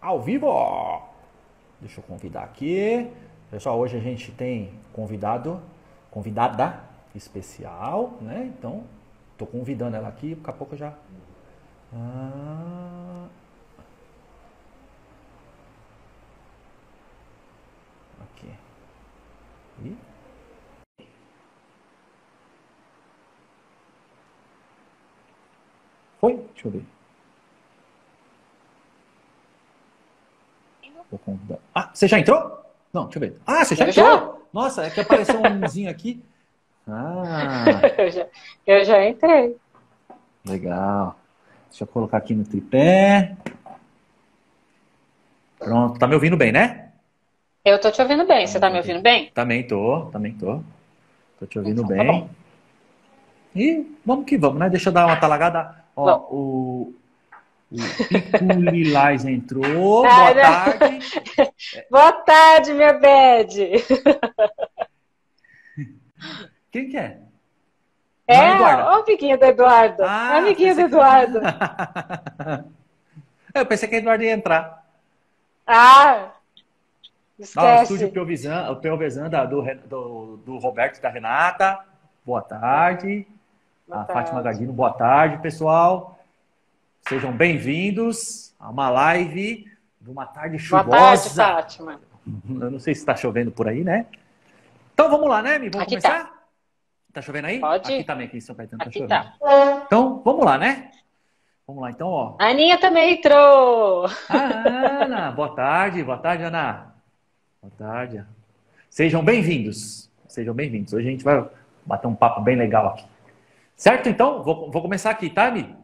ao vivo. Deixa eu convidar aqui. Pessoal, hoje a gente tem convidada especial, né? Então, tô convidando ela aqui, daqui a pouco eu já... Aqui. E... Foi? Deixa eu ver. Vou convidar. Ah, você já entrou? Não, deixa eu ver. Ah, você já entrou? Já? Nossa, é que apareceu um umzinho aqui. Ah, Eu já entrei. legal. Deixa eu colocar aqui no tripé. Pronto, tá me ouvindo bem, né? Eu tô te ouvindo bem. Você tá me ouvindo bem? Também tô. Tô te ouvindo Então, tá bem. bom. E vamos que vamos, né? Deixa eu dar uma talagada. Ó, Bom. o Pico Lilás entrou. Ah, Boa não. tarde. Boa tarde, minha bad. Quem que é? É, Não é Eduarda? o amiguinho do Eduardo. É Ah, amiguinho do pensei que... Eduardo. Eu pensei que a Eduarda ia entrar. Ah, Ó, o estúdio esquece. Pelvezan do Roberto e da Renata. Boa tarde. Boa A Fátima tarde. Gardino, boa tarde, pessoal. Sejam bem-vindos a uma live de uma tarde Boa tarde, chuvosa. Fátima. Eu não sei se está chovendo por aí, né? Então vamos lá, né, Mi? Vamos Aqui tá. começar? Tá chovendo aí? Pode Aqui ir. também, aqui em São Caetano tá Aqui chovendo. tá. Então, vamos lá, né? Vamos lá, então, ó. A Aninha também entrou. A Ana, boa tarde, Ana. Boa tarde. Sejam bem-vindos. Sejam bem-vindos. Hoje a gente vai bater um papo bem legal aqui. Certo? Então, vou começar aqui, tá, Mi?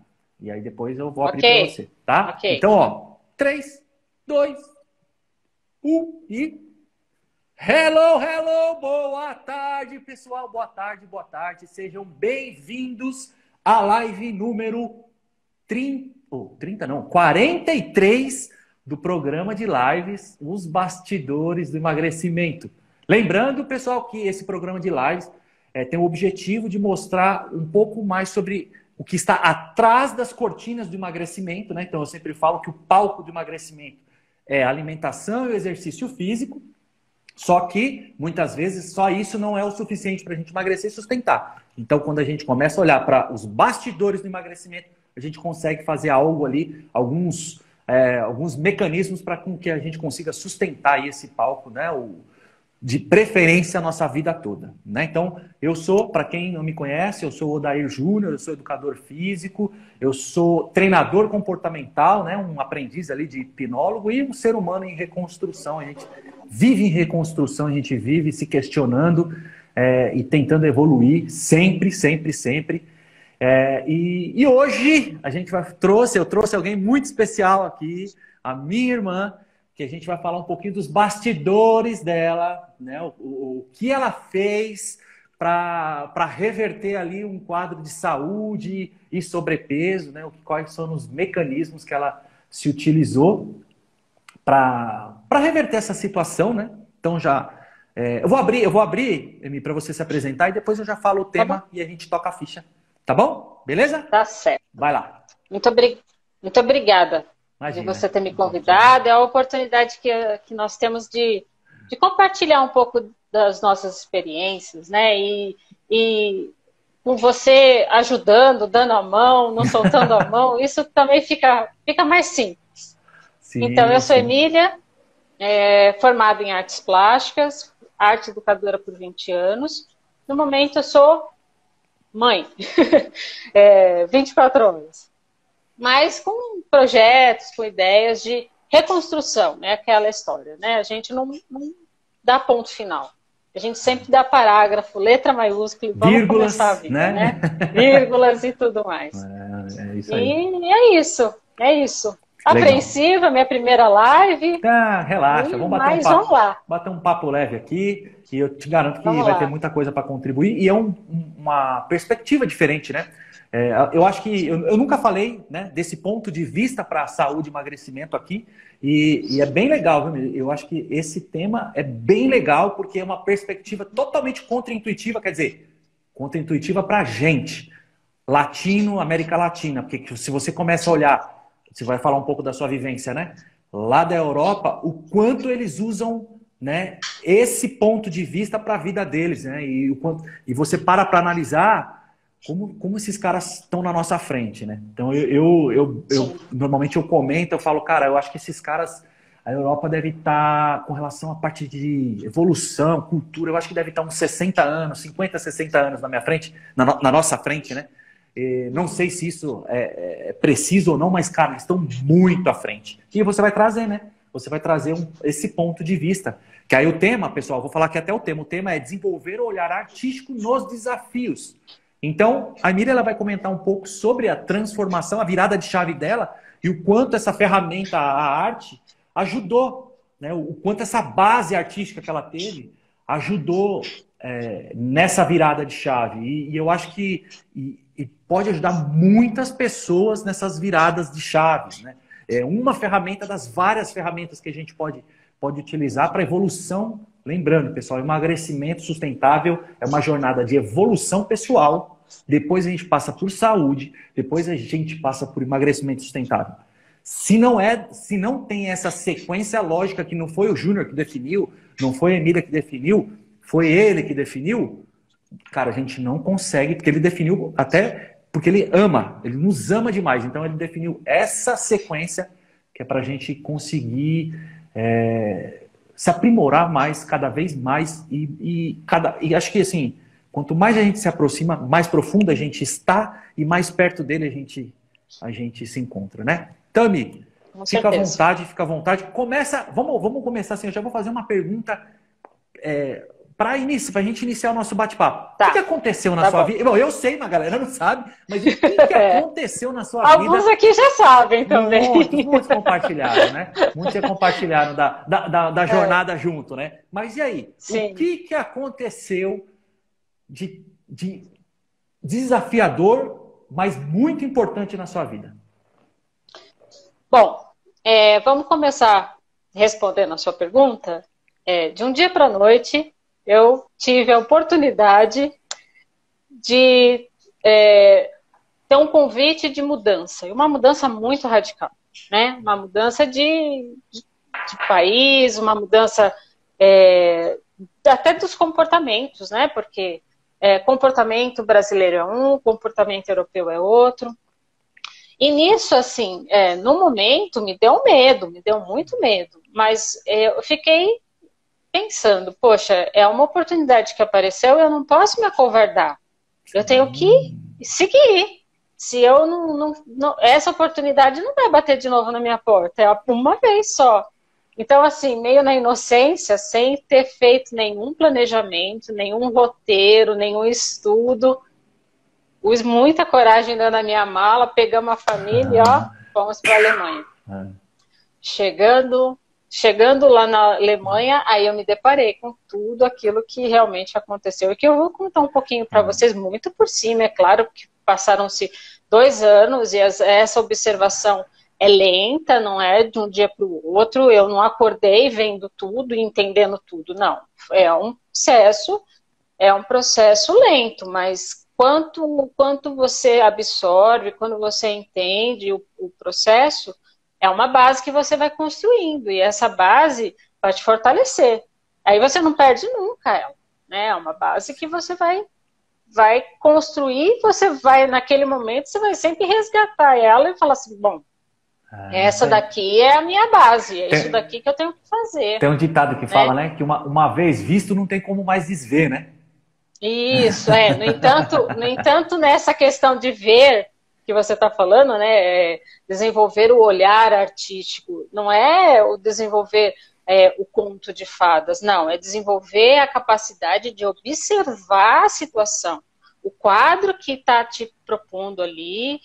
E aí depois eu vou abrir para Ok. você, tá? Ok. Então, ó, 3, 2, 1 e... Hello, boa tarde, pessoal, boa tarde. Sejam bem-vindos à live número 30, 30 não, 43 do programa de lives Os Bastidores do Emagrecimento. Lembrando, pessoal, que esse programa de lives tem o objetivo de mostrar um pouco mais sobre o que está atrás das cortinas do emagrecimento, né? Então eu sempre falo que o palco do emagrecimento é a alimentação e o exercício físico. Só que, muitas vezes, só isso não é o suficiente para a gente emagrecer e sustentar. Então, quando a gente começa a olhar para os bastidores do emagrecimento, a gente consegue fazer algo ali, alguns mecanismos para que a gente consiga sustentar aí esse palco, né? De preferência a nossa vida toda, né? Então, eu sou, para quem não me conhece, eu sou o Odair Júnior, eu sou educador físico, eu sou treinador comportamental, né? Um aprendiz ali de hipnólogo e um ser humano em reconstrução. A gente vive em reconstrução, a gente vive se questionando e tentando evoluir sempre. E hoje eu trouxe alguém muito especial aqui, a minha irmã, que a gente vai falar um pouquinho dos bastidores dela, né? O que ela fez para reverter ali um quadro de saúde e sobrepeso, né? Quais são os mecanismos que ela se utilizou para reverter essa situação, né? Então eu vou abrir, Emi, para você se apresentar e depois eu já falo o Tá bom. tema e a gente toca a ficha, tá bom? Beleza? Tá certo. Vai lá. Muito obrigada de Imagina. você ter me convidado. É a oportunidade que nós temos de compartilhar um pouco das nossas experiências, né? E com você ajudando, dando a mão, não soltando a mão, isso também fica mais simples. Então, eu Sim, sou sim. Emília, formada em artes plásticas, arte educadora por 20 anos. No momento, eu sou mãe, 24 horas. Mas com projetos, com ideias de reconstrução, né? Aquela história, né? A gente não dá ponto final. A gente sempre dá parágrafo, letra maiúscula, e vamos começar a Vírgulas, vida, né? né? Vírgulas e tudo mais. É isso aí. E é isso. Legal. Apreensiva, minha primeira live, Tá, relaxa, vamos mas vamos lá, bater um papo leve aqui, e eu te garanto que vamos vai ter lá. muita coisa para contribuir, e é uma perspectiva diferente, né? Eu acho que eu nunca falei, né, desse ponto de vista para saúde e emagrecimento aqui, e é bem legal, viu? Eu acho que esse tema é bem legal, porque é uma perspectiva totalmente contra-intuitiva, quer dizer, contra-intuitiva para a gente, latino, América Latina, porque se você começa a olhar, você vai falar um pouco da sua vivência, né? lá da Europa, o quanto eles usam, né, esse ponto de vista para a vida deles, né? E você para analisar como esses caras estão na nossa frente, né? Então normalmente eu comento, eu falo, cara, eu acho que esses caras, a Europa deve estar, com relação à parte de evolução, cultura, eu acho que deve estar uns 60 anos, 50, 60 anos na minha frente, na nossa frente, né? Não sei se isso é preciso ou não, mas, cara, eles estão muito à frente. E você vai trazer, né? Você vai trazer esse ponto de vista. Que aí o tema, pessoal, vou falar aqui até o tema é desenvolver o olhar artístico nos desafios. Então, a Miriam ela vai comentar um pouco sobre a transformação, a virada de chave dela e o quanto essa ferramenta, a arte, ajudou, né? O quanto essa base artística que ela teve ajudou nessa virada de chave. E eu acho que e pode ajudar muitas pessoas nessas viradas de chaves, né? É uma ferramenta das várias ferramentas que a gente pode utilizar para evolução. Lembrando, pessoal, emagrecimento sustentável é uma jornada de evolução pessoal, depois a gente passa por saúde, depois a gente passa por emagrecimento sustentável. Se não tem essa sequência lógica que não foi o Júnior que definiu, não foi a Emília que definiu, foi ele que definiu, cara, a gente não consegue, porque ele definiu até porque ele ama, ele nos ama demais. Então ele definiu essa sequência que é para a gente conseguir se aprimorar mais, cada vez mais. E acho que assim, quanto mais a gente se aproxima, mais profundo a gente está e mais perto dele a gente se encontra, né? Tami, fica à vontade. Vamos começar assim, eu já vou fazer uma pergunta para a gente iniciar o nosso bate-papo. Tá. O que aconteceu na sua vida? Bom, eu sei, mas a galera não sabe, mas o que aconteceu na sua vida? Alguns aqui já sabem também. Muitos compartilharam, né? Muitos já compartilharam da jornada junto, né? Mas e aí? Sim. O que aconteceu de desafiador, mas muito importante na sua vida? Bom, vamos começar respondendo a sua pergunta. De um dia para a noite, eu tive a oportunidade de ter um convite de mudança, e uma mudança muito radical, né? Uma mudança de país, uma mudança até dos comportamentos, né? Porque comportamento brasileiro é um, comportamento europeu é outro. E nisso, assim, no momento, me deu medo, me deu muito medo, mas eu fiquei pensando, poxa, é uma oportunidade que apareceu e eu não posso me acovardar. Eu tenho que seguir. Se eu não essa oportunidade não vai bater de novo na minha porta, é uma vez só. Então, assim, meio na inocência, sem ter feito nenhum planejamento, nenhum roteiro, nenhum estudo, pus muita coragem dentro da minha mala, pegamos a família e fomos para a Alemanha. Chegando lá na Alemanha, aí eu me deparei com tudo aquilo que realmente aconteceu. E que eu vou contar um pouquinho para vocês, muito por cima, é claro, que passaram-se 2 anos e essa observação é lenta, não é de um dia para o outro. Eu não acordei vendo tudo e entendendo tudo, não. É um processo lento, mas quanto você absorve, quando você entende o processo, é uma base que você vai construindo, e essa base vai te fortalecer. Aí você não perde nunca ela, né? É uma base que você vai construir, você vai, naquele momento, você vai sempre resgatar ela e falar assim, bom, essa daqui é a minha base, é isso daqui que eu tenho que fazer. Tem um ditado que fala, né? Que uma vez visto não tem como mais desver, né? Isso, no entanto, nessa questão de ver, que você está falando, né, desenvolver o olhar artístico, não é o desenvolver o conto de fadas, não, é desenvolver a capacidade de observar a situação, o quadro que está te propondo ali,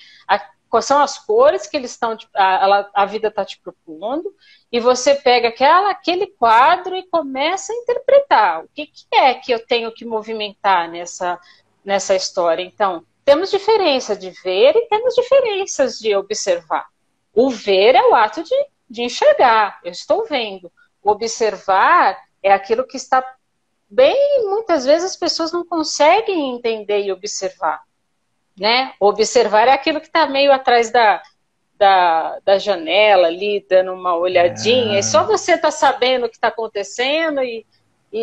quais são as cores que a vida está te propondo, e você pega aquele quadro e começa a interpretar o que é que eu tenho que movimentar nessa história. Então, temos diferença de ver e temos diferenças de observar. O ver é o ato de enxergar, eu estou vendo. O observar é aquilo que está bem, muitas vezes as pessoas não conseguem entender e observar, né? O observar é aquilo que está meio atrás da janela ali, dando uma olhadinha, e só você tá sabendo o que está acontecendo e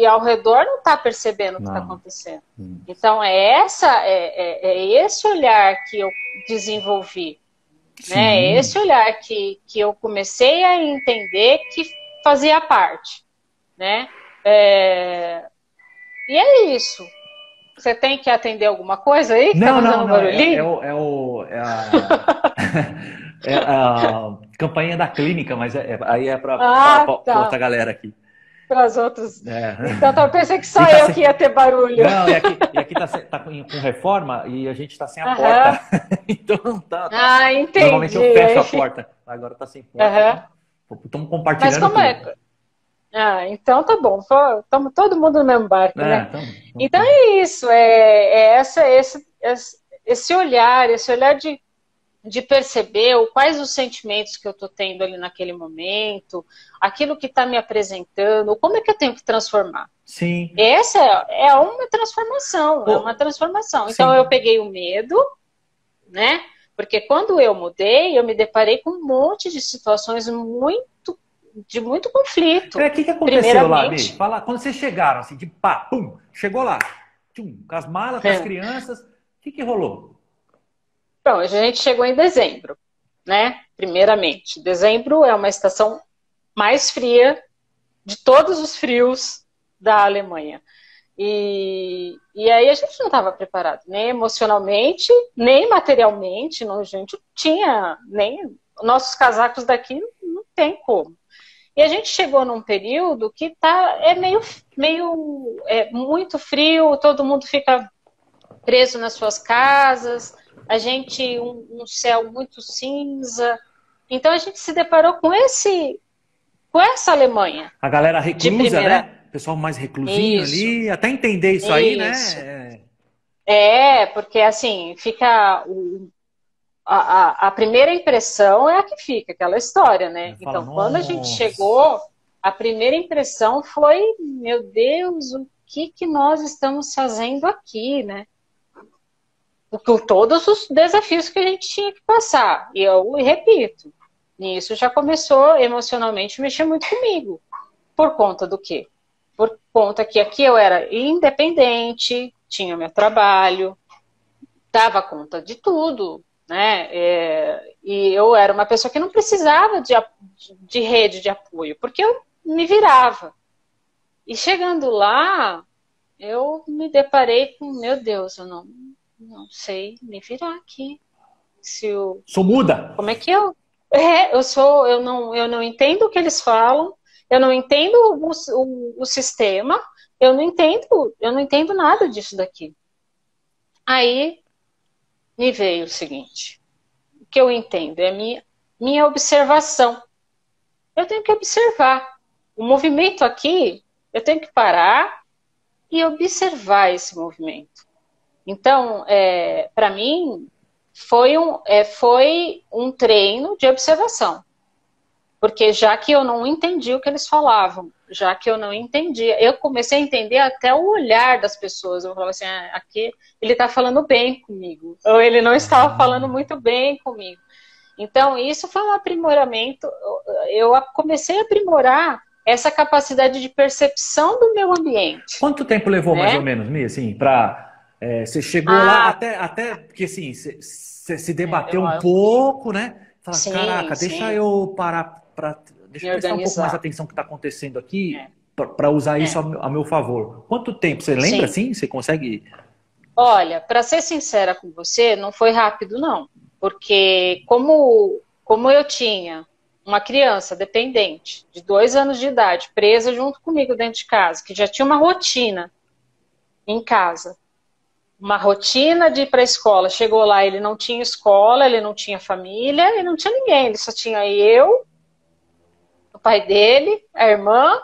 ao redor não está percebendo o que está acontecendo. Então, é esse olhar que eu desenvolvi, né? É esse olhar que eu comecei a entender que fazia parte, né? E é isso. Você tem que atender alguma coisa aí? Que não, tá fazendo não, um não. barulhinho? É a campainha da clínica, mas aí é para Tá. outra galera aqui. Para as outras. É. Então, eu pensei que só tá eu que ia ter barulho. Não, e aqui tá com reforma e a gente tá sem a porta. Então tá. Entendi. Normalmente eu fecho a porta. Agora tá sem porta. Estamos compartilhando. Mas como tudo. Então tá bom. Estamos todo mundo no mesmo barco, né? Então é isso. Esse olhar de perceber quais os sentimentos que eu estou tendo ali naquele momento, aquilo que está me apresentando, como é que eu tenho que transformar. Sim. Essa é uma transformação, é uma transformação. Então eu peguei o medo, né? Porque quando eu mudei, eu me deparei com um monte de situações de muito conflito. O que aconteceu lá, Mi? Fala, quando vocês chegaram, assim, de pá, pum, chegou lá, tchum, com as malas, com as crianças, o que rolou? Bom, a gente chegou em dezembro, né? Primeiramente. Dezembro é uma estação mais fria de todos os frios da Alemanha. E aí a gente não estava preparado, nem emocionalmente, nem materialmente. A gente não tinha nem... Nossos casacos daqui não tem como. E a gente chegou num período que muito frio, todo mundo fica preso nas suas casas, a gente, um céu muito cinza. Então a gente se deparou com essa Alemanha. A galera reclusa, né? O pessoal mais reclusinho ali, até entender isso aí, né? Porque assim, fica... A primeira impressão é a que fica, aquela história, né? Então, quando a gente chegou, a primeira impressão foi, meu Deus, o que nós estamos fazendo aqui, né? Com todos os desafios que a gente tinha que passar. E eu repito, isso já começou emocionalmente a mexer muito comigo. Por conta do quê? Por conta que aqui eu era independente, tinha meu trabalho, dava conta de tudo, né? E eu era uma pessoa que não precisava de rede de apoio, porque eu me virava. E chegando lá, eu me deparei com, meu Deus, eu não sei me virar aqui. Sou muda. Como é que eu... eu não entendo o que eles falam, eu não entendo o sistema, eu não entendo nada disso daqui. Aí me veio o seguinte, o que eu entendo é a minha observação. Eu tenho que observar. O movimento aqui, eu tenho que parar e observar esse movimento. Então, para mim, foi um treino de observação. Porque já que eu não entendi o que eles falavam, já que eu não entendia, eu comecei a entender até o olhar das pessoas. Eu falava assim, aqui ele está falando bem comigo, ou ele não estava falando muito bem comigo. Então, isso foi um aprimoramento. Eu comecei a aprimorar essa capacidade de percepção do meu ambiente. Quanto tempo levou, mais ou menos, Mi, assim, você chegou lá, até porque assim, você se debateu um pouco, né? Fala, sim, caraca, deixa eu parar, deixa eu prestar um pouco mais atenção no que está acontecendo aqui, para usar isso a meu favor. Quanto tempo? Você lembra, assim? Você consegue... Olha, para ser sincera com você, não foi rápido, não. Porque como eu tinha uma criança dependente, de 2 anos de idade, presa junto comigo dentro de casa, que já tinha uma rotina em casa, uma rotina de ir para a escola. Chegou lá, ele não tinha escola, ele não tinha família, ele não tinha ninguém. Ele só tinha eu, o pai dele, a irmã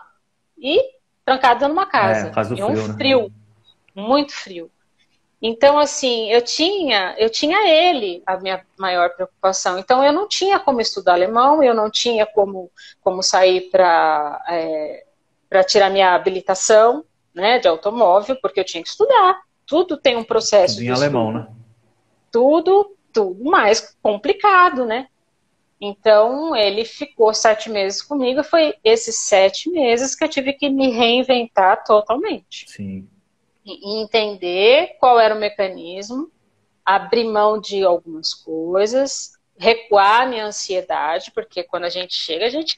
e trancado numa casa. Por causa do frio, né? Frio, muito frio. Então, assim, eu tinha ele, a minha maior preocupação. Então, eu não tinha como estudar alemão, eu não tinha como sair para tirar minha habilitação, né, de automóvel, porque eu tinha que estudar. Tudo tem um processo tudo em alemão, né? Tudo mais complicado, né? Então, ele ficou 7 meses comigo, foi esses 7 meses que eu tive que me reinventar totalmente. Sim. E entender qual era o mecanismo, abrir mão de algumas coisas, recuar a minha ansiedade, porque quando a gente chega, a gente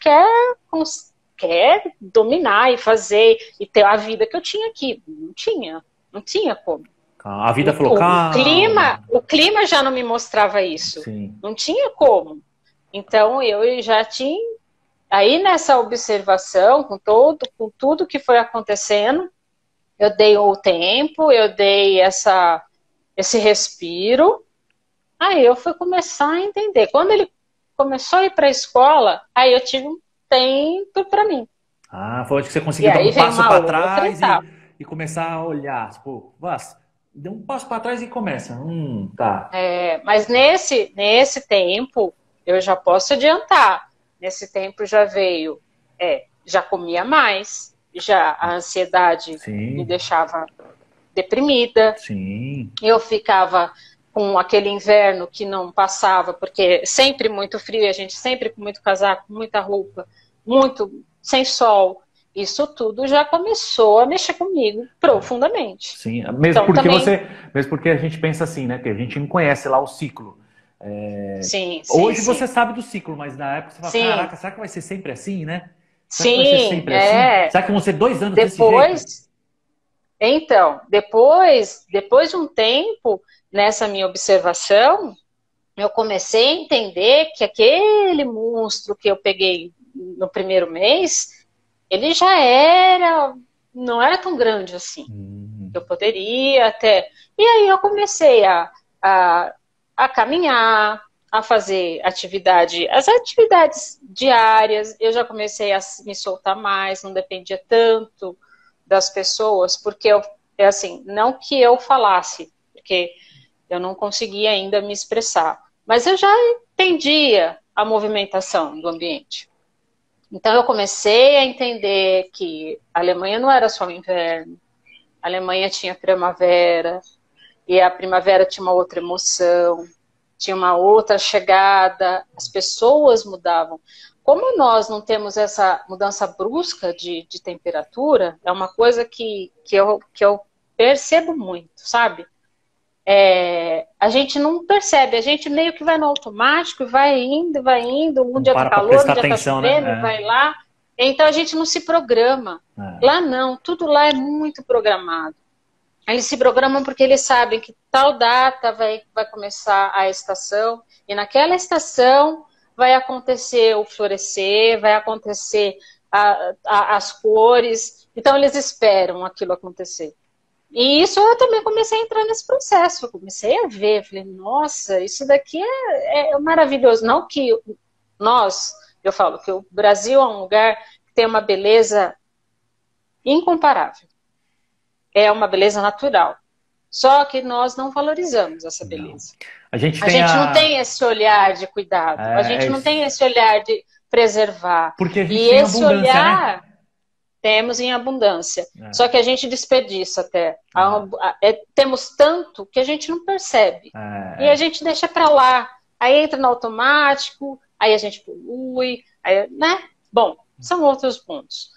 quer dominar e fazer, e ter a vida que eu tinha aqui. Não tinha como. A vida falou, calma. O clima já não me mostrava isso. Sim. Não tinha como. Então, eu já tinha... Aí, nessa observação, com tudo que foi acontecendo, eu dei o tempo, eu dei esse respiro, aí eu fui começar a entender. Quando ele começou a ir para a escola, aí eu tive um tempo para mim. Ah, foi onde que você conseguiu dar um passo para trás e começar a olhar. Tipo, deu um passo para trás e começa. Tá. Mas nesse tempo, eu já posso adiantar. Nesse tempo já veio, já comia mais, já a ansiedade me deixava deprimida. Sim. Eu ficava com aquele inverno que não passava, porque sempre muito frio, e a gente sempre com muito casaco, muita roupa, muito sem sol. Isso tudo já começou a mexer comigo profundamente. Sim, mesmo porque a gente pensa assim, né? Que a gente não conhece lá o ciclo. Sim, hoje você sabe do ciclo, mas na época você fala, caraca, será que vai ser sempre assim, né? Será que vai ser sempre assim? Será que vão ser 2 anos desse jeito? Então, depois de um tempo, nessa minha observação, eu comecei a entender que aquele monstro que eu peguei no primeiro mês, ele já não era tão grande assim. Eu poderia até... E aí eu comecei a caminhar, a fazer as atividades diárias, eu já comecei a me soltar mais, não dependia tanto das pessoas, porque assim, não que eu falasse, porque eu não conseguia ainda me expressar, mas eu já entendia a movimentação do ambiente. Então eu comecei a entender que a Alemanha não era só o inverno, a Alemanha tinha primavera, e a primavera tinha uma outra emoção, tinha uma outra chegada, as pessoas mudavam. Como nós não temos essa mudança brusca de temperatura, é uma coisa que eu percebo muito, sabe? A gente não percebe, a gente meio que vai no automático, vai indo, um dia tá calor, um dia tá chovendo, né? Vai lá. Então a gente não se programa. Lá não, tudo lá é muito programado. Eles se programam porque eles sabem que tal data vai começar a estação, e naquela estação vai acontecer o florescer, vai acontecer as cores, então eles esperam aquilo acontecer. E isso eu também comecei a entrar nesse processo, eu comecei a ver, falei, nossa, isso daqui é maravilhoso. Não que eu falo que o Brasil é um lugar que tem uma beleza incomparável. É uma beleza natural. Só que nós não valorizamos essa beleza. A gente não tem esse olhar de cuidado. A gente não tem esse olhar de preservar. Porque a gente tem esse olhar, né? Temos em abundância. Só que a gente desperdiça até. Temos tanto que a gente não percebe. E a gente deixa para lá. Aí entra no automático, aí a gente polui, né? Bom, são outros pontos.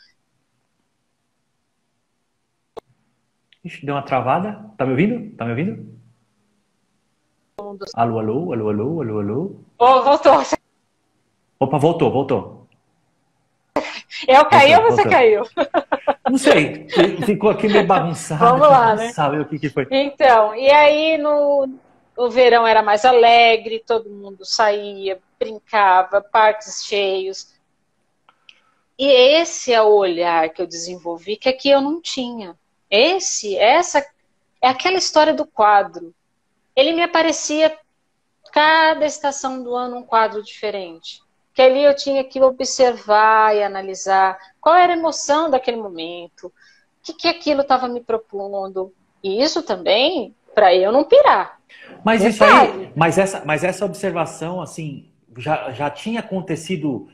Ixi, deu uma travada. Tá me ouvindo? Tá me ouvindo? Alô, alô, alô, alô, alô, alô. Voltou. Opa, voltou. Eu caí ou você caiu? Não sei, ficou aqui meio bagunçado. Vamos lá, né? Sabe o que foi? Então, e aí o verão era mais alegre, todo mundo saía, brincava, parques cheios. E esse é o olhar que eu desenvolvi, que aqui eu não tinha. Essa é aquela história do quadro. Ele me aparecia cada estação do ano um quadro diferente. Que ali eu tinha que observar e analisar qual era a emoção daquele momento, o que aquilo estava me propondo. E isso também, para eu não pirar. Mas isso aí, mas essa observação, assim, já tinha acontecido,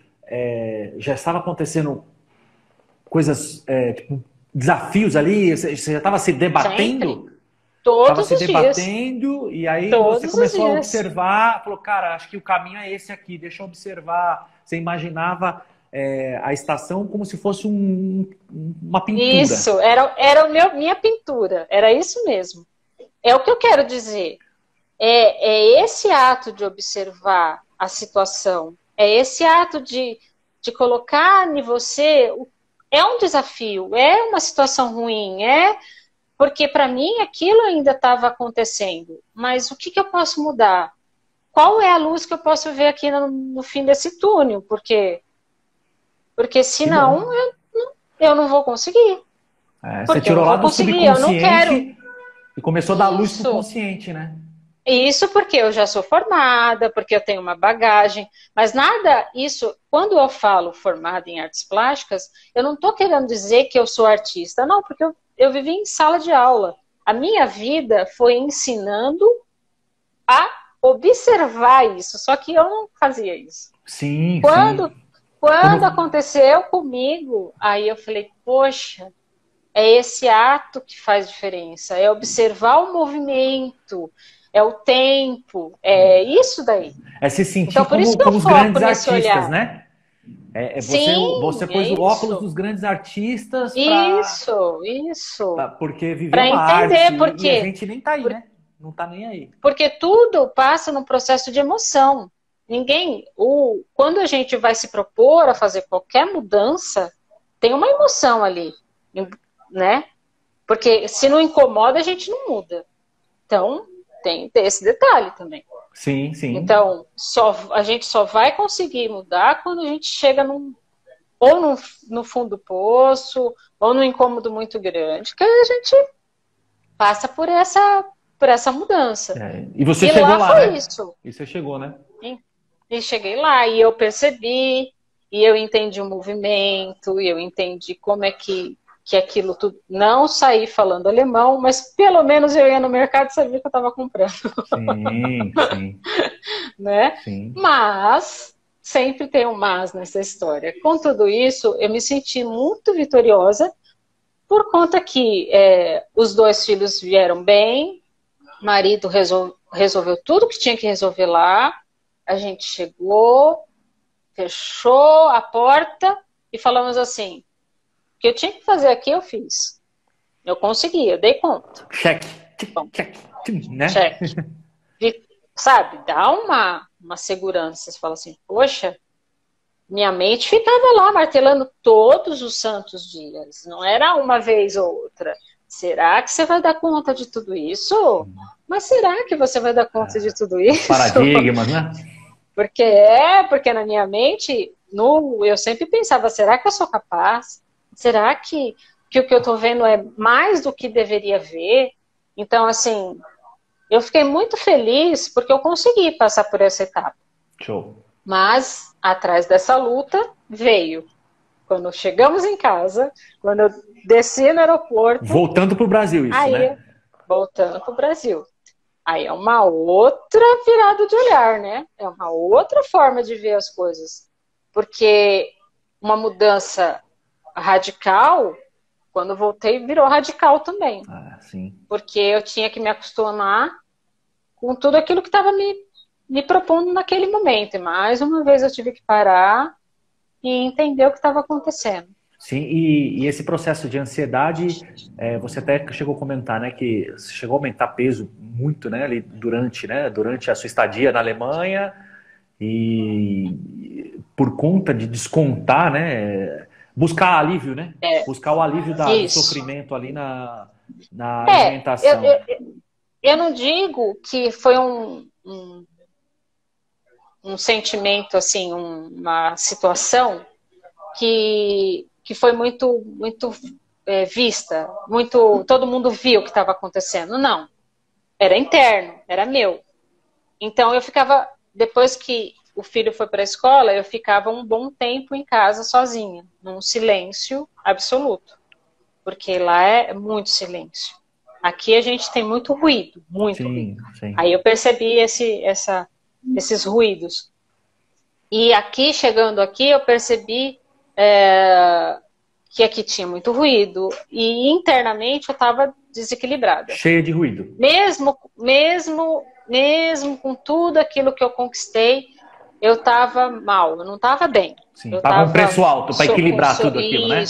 já estava acontecendo coisas, tipo, desafios ali, você já estava se debatendo? Sempre. estava Todos se os dias. debatendo, e aí você Todos os começou a dias. observar, falou, cara, acho que o caminho é esse aqui, deixa eu observar. Você imaginava a estação como se fosse uma pintura. Isso, era minha pintura, era isso mesmo. É o que eu quero dizer. É esse ato de observar a situação, é esse ato de colocar em você. É um desafio, é uma situação ruim, porque para mim aquilo ainda estava acontecendo. Mas o que eu posso mudar? Qual é a luz que eu posso ver aqui no fim desse túnel? Porque senão eu não vou conseguir. Você Porque eu tirou não lá vou do conseguir, eu não quero. subconsciente e começou a dar luz pro Isso. consciente, né? Isso porque eu já sou formada, porque eu tenho uma bagagem, mas nada isso, quando eu falo formada em artes plásticas, eu não estou querendo dizer que eu sou artista, não, porque eu vivi em sala de aula. A minha vida foi ensinando a observar isso, só que eu não fazia isso. Sim, Quando, sim. quando Como... aconteceu comigo, aí eu falei, poxa, é esse ato que faz diferença, é observar o movimento, é o tempo, é isso daí. É se sentir Então, por isso que eu como os foco grandes nesse artistas, olhar. né? Você Sim, pôs é o óculos isso. dos grandes artistas Isso. porque viver Para uma arte entender, e a gente nem tá aí, né? Não tá nem aí. porque tudo passa num processo de emoção. Quando a gente vai se propor a fazer qualquer mudança, tem uma emoção ali, né? Porque se não incomoda, a gente não muda. Então, tem esse detalhe também. Sim, sim. Então, a gente só vai conseguir mudar quando a gente chega ou no fundo do poço, ou num incômodo muito grande, que a gente passa por essa mudança. E você E chegou lá lá, foi né? isso. E você chegou, né? E cheguei lá, e eu percebi, e eu entendi o movimento, e eu entendi como é que aquilo tudo. Não saí falando alemão, mas pelo menos eu ia no mercado e sabia que eu estava comprando. Sim, sim, Né? sim. Mas, sempre tem um mas nessa história. Com tudo isso, eu me senti muito vitoriosa, por conta que os 2 filhos vieram bem, o marido resolveu tudo que tinha que resolver lá, a gente chegou, fechou a porta e falamos assim, o que eu tinha que fazer aqui eu fiz. Eu consegui, eu dei conta. Cheque, Bom, cheque, né? cheque. Sabe, dá uma segurança. Você fala assim, poxa, minha mente ficava lá martelando todos os santos dias. Não era uma vez ou outra. Será que você vai dar conta de tudo isso? Mas será que você vai dar conta de tudo isso? Paradigmas, né? Porque na minha mente, eu sempre pensava, será que eu sou capaz? Será que o que eu estou vendo é mais do que deveria ver? Então, assim, eu fiquei muito feliz porque eu consegui passar por essa etapa. Show. Mas, atrás dessa luta, veio. Quando chegamos em casa, quando eu desci no aeroporto... Voltando pro Brasil isso, né? Voltando pro Brasil. Aí é uma outra virada de olhar, né? É uma outra forma de ver as coisas. Porque uma mudança radical, quando eu voltei, virou radical também. Sim. Porque eu tinha que me acostumar com tudo aquilo que estava me propondo naquele momento. E mais uma vez eu tive que parar e entender o que estava acontecendo. Sim, e esse processo de ansiedade, você até chegou a comentar, né, que você chegou a aumentar peso muito, né, ali durante a sua estadia na Alemanha, e por conta de descontar, né, buscar alívio, né, buscar o alívio do sofrimento ali na alimentação. Eu não digo que foi um sentimento, assim, uma situação que foi muito vista, todo mundo viu o que estava acontecendo. Não, era interno, era meu. Então eu ficava, depois que o filho foi para a escola, eu ficava um bom tempo em casa sozinha, num silêncio absoluto, porque lá é muito silêncio. Aqui a gente tem muito ruído, muito ruído. Sim. Aí eu percebi esses ruídos. E aqui, chegando aqui, eu percebi que aqui tinha muito ruído. E internamente eu estava desequilibrada. Cheia de ruído. Mesmo com tudo aquilo que eu conquistei, eu estava mal, eu não estava bem. Sim, eu tava um preço alto para equilibrar tudo aquilo, né?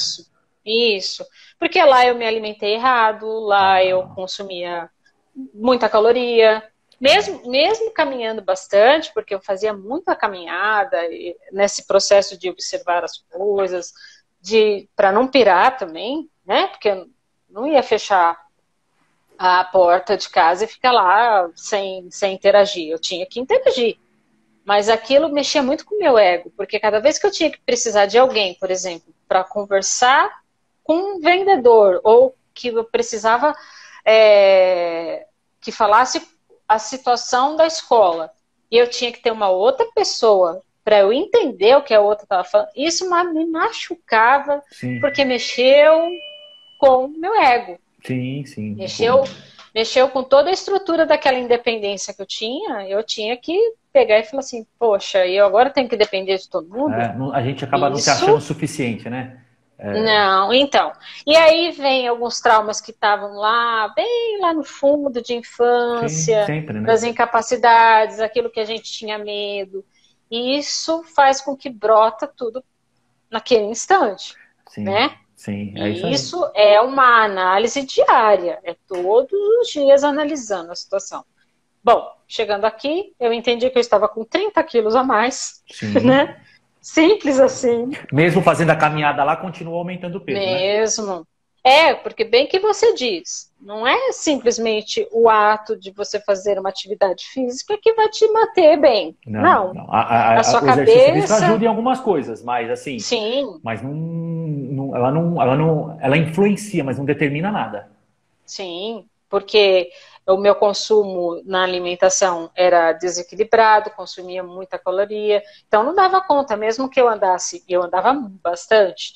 Isso. Porque lá eu me alimentei errado, lá eu consumia muita caloria, mesmo caminhando bastante, porque eu fazia muita caminhada nesse processo de observar as coisas, para não pirar também, né? Porque eu não ia fechar a porta de casa e ficar lá sem interagir. Eu tinha que interagir. Mas aquilo mexia muito com o meu ego, porque cada vez que eu tinha que precisar de alguém, por exemplo, para conversar com um vendedor, ou que eu precisava que falasse a situação da escola, e eu tinha que ter uma outra pessoa para eu entender o que a outra estava falando, isso me machucava, sim, porque mexeu com o meu ego. Sim, sim. Mexeu com toda a estrutura daquela independência que eu tinha que pegar e falar assim, poxa, eu agora tenho que depender de todo mundo? A gente acaba não se achando suficiente, né? Não, então. E aí vem alguns traumas que estavam lá, bem lá no fundo de infância, sim, sempre, né? Das incapacidades, aquilo que a gente tinha medo. E isso faz com que brota tudo naquele instante, sim, né? Sim, isso é uma análise diária, é todos os dias analisando a situação. Bom, chegando aqui, eu entendi que eu estava com 30 quilos a mais, né? Simples assim. Mesmo fazendo a caminhada lá, continua aumentando o peso, Mesmo. Porque bem que você diz, não é simplesmente o ato de você fazer uma atividade física que vai te manter bem. Não. A sua cabeça... exercício físico ajuda em algumas coisas, mas assim... Sim. Mas ela influencia, mas não determina nada. Sim, porque o meu consumo na alimentação era desequilibrado, consumia muita caloria, então não dava conta, mesmo que eu andasse, eu andava bastante,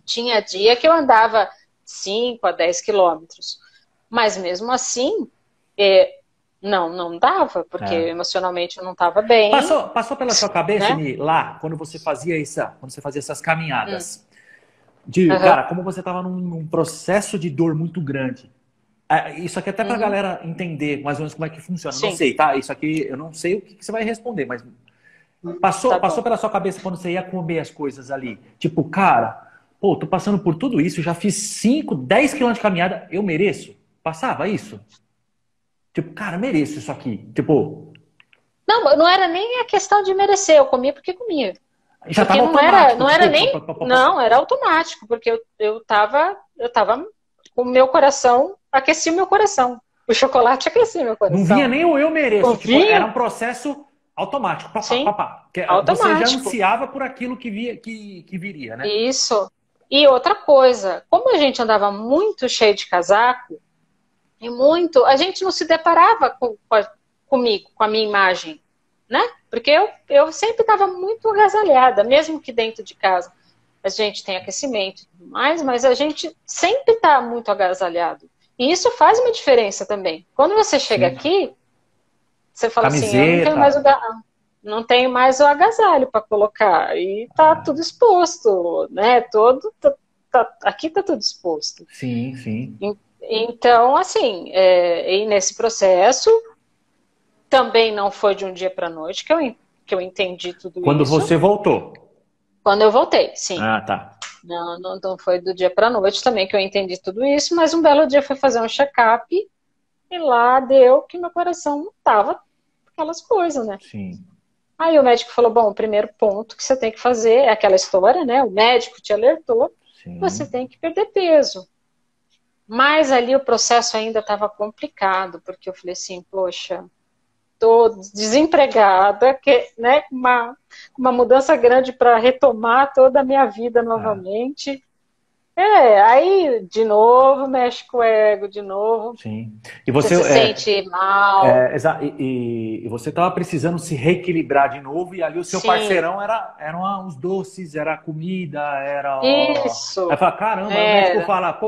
tinha dia que eu andava 5 a 10 quilômetros, mas mesmo assim, não dava, porque emocionalmente eu não estava bem. Passou pela sua cabeça, né? Lá, quando você fazia essas caminhadas, cara, como você estava num processo de dor muito grande. Isso aqui até pra galera entender mais ou menos como é que funciona. Sim. Não sei, tá? Isso aqui eu não sei o que você vai responder, mas passou pela sua cabeça quando você ia comer as coisas ali. Tipo, cara, tô passando por tudo isso, já fiz 5, 10 quilômetros de caminhada, eu mereço? Passava isso? Tipo, cara, mereço isso aqui. Tipo... Não era nem a questão de merecer, eu comia porque comia. Já estava automático. Não era nem... Não, era automático, porque eu tava com o meu coração, aquecia o meu coração. O chocolate aquecia o meu coração. Não vinha nem o eu mereço. Tipo, era um processo automático. Automático. Você já ansiava por aquilo que viria, né? Isso. E outra coisa, como a gente andava muito cheio de casaco, a gente não se deparava comigo, com a minha imagem, né? Porque eu sempre estava muito agasalhada, mesmo que dentro de casa a gente tem aquecimento e tudo mais, mas a gente sempre está muito agasalhado. E isso faz uma diferença também. Quando você chega aqui, você fala Camiseta. Assim, não tenho mais o agasalho para colocar. E tá tudo exposto, né? Aqui tá tudo exposto. Sim, sim. Então, assim, e nesse processo, também não foi de um dia para a noite que eu entendi tudo isso. Quando você voltou? Quando eu voltei, sim. Ah, tá. Não foi do dia para a noite também que eu entendi tudo isso, mas um belo dia eu fui fazer um check-up e lá deu que meu coração não tava aquelas coisas, né? Sim. Aí o médico falou, bom, o primeiro ponto que você tem que fazer é aquela história, né? O médico te alertou, você tem que perder peso. Mas ali o processo ainda estava complicado, porque eu falei assim, poxa, tô desempregada, né, com uma mudança grande para retomar toda a minha vida novamente. Aí, de novo, mexe com o ego, de novo. Sim. E você se sente mal. E você estava precisando se reequilibrar de novo, e ali o seu parceirão eram os doces, era a comida, era... Isso. Aí fala, caramba, aí o médico fala,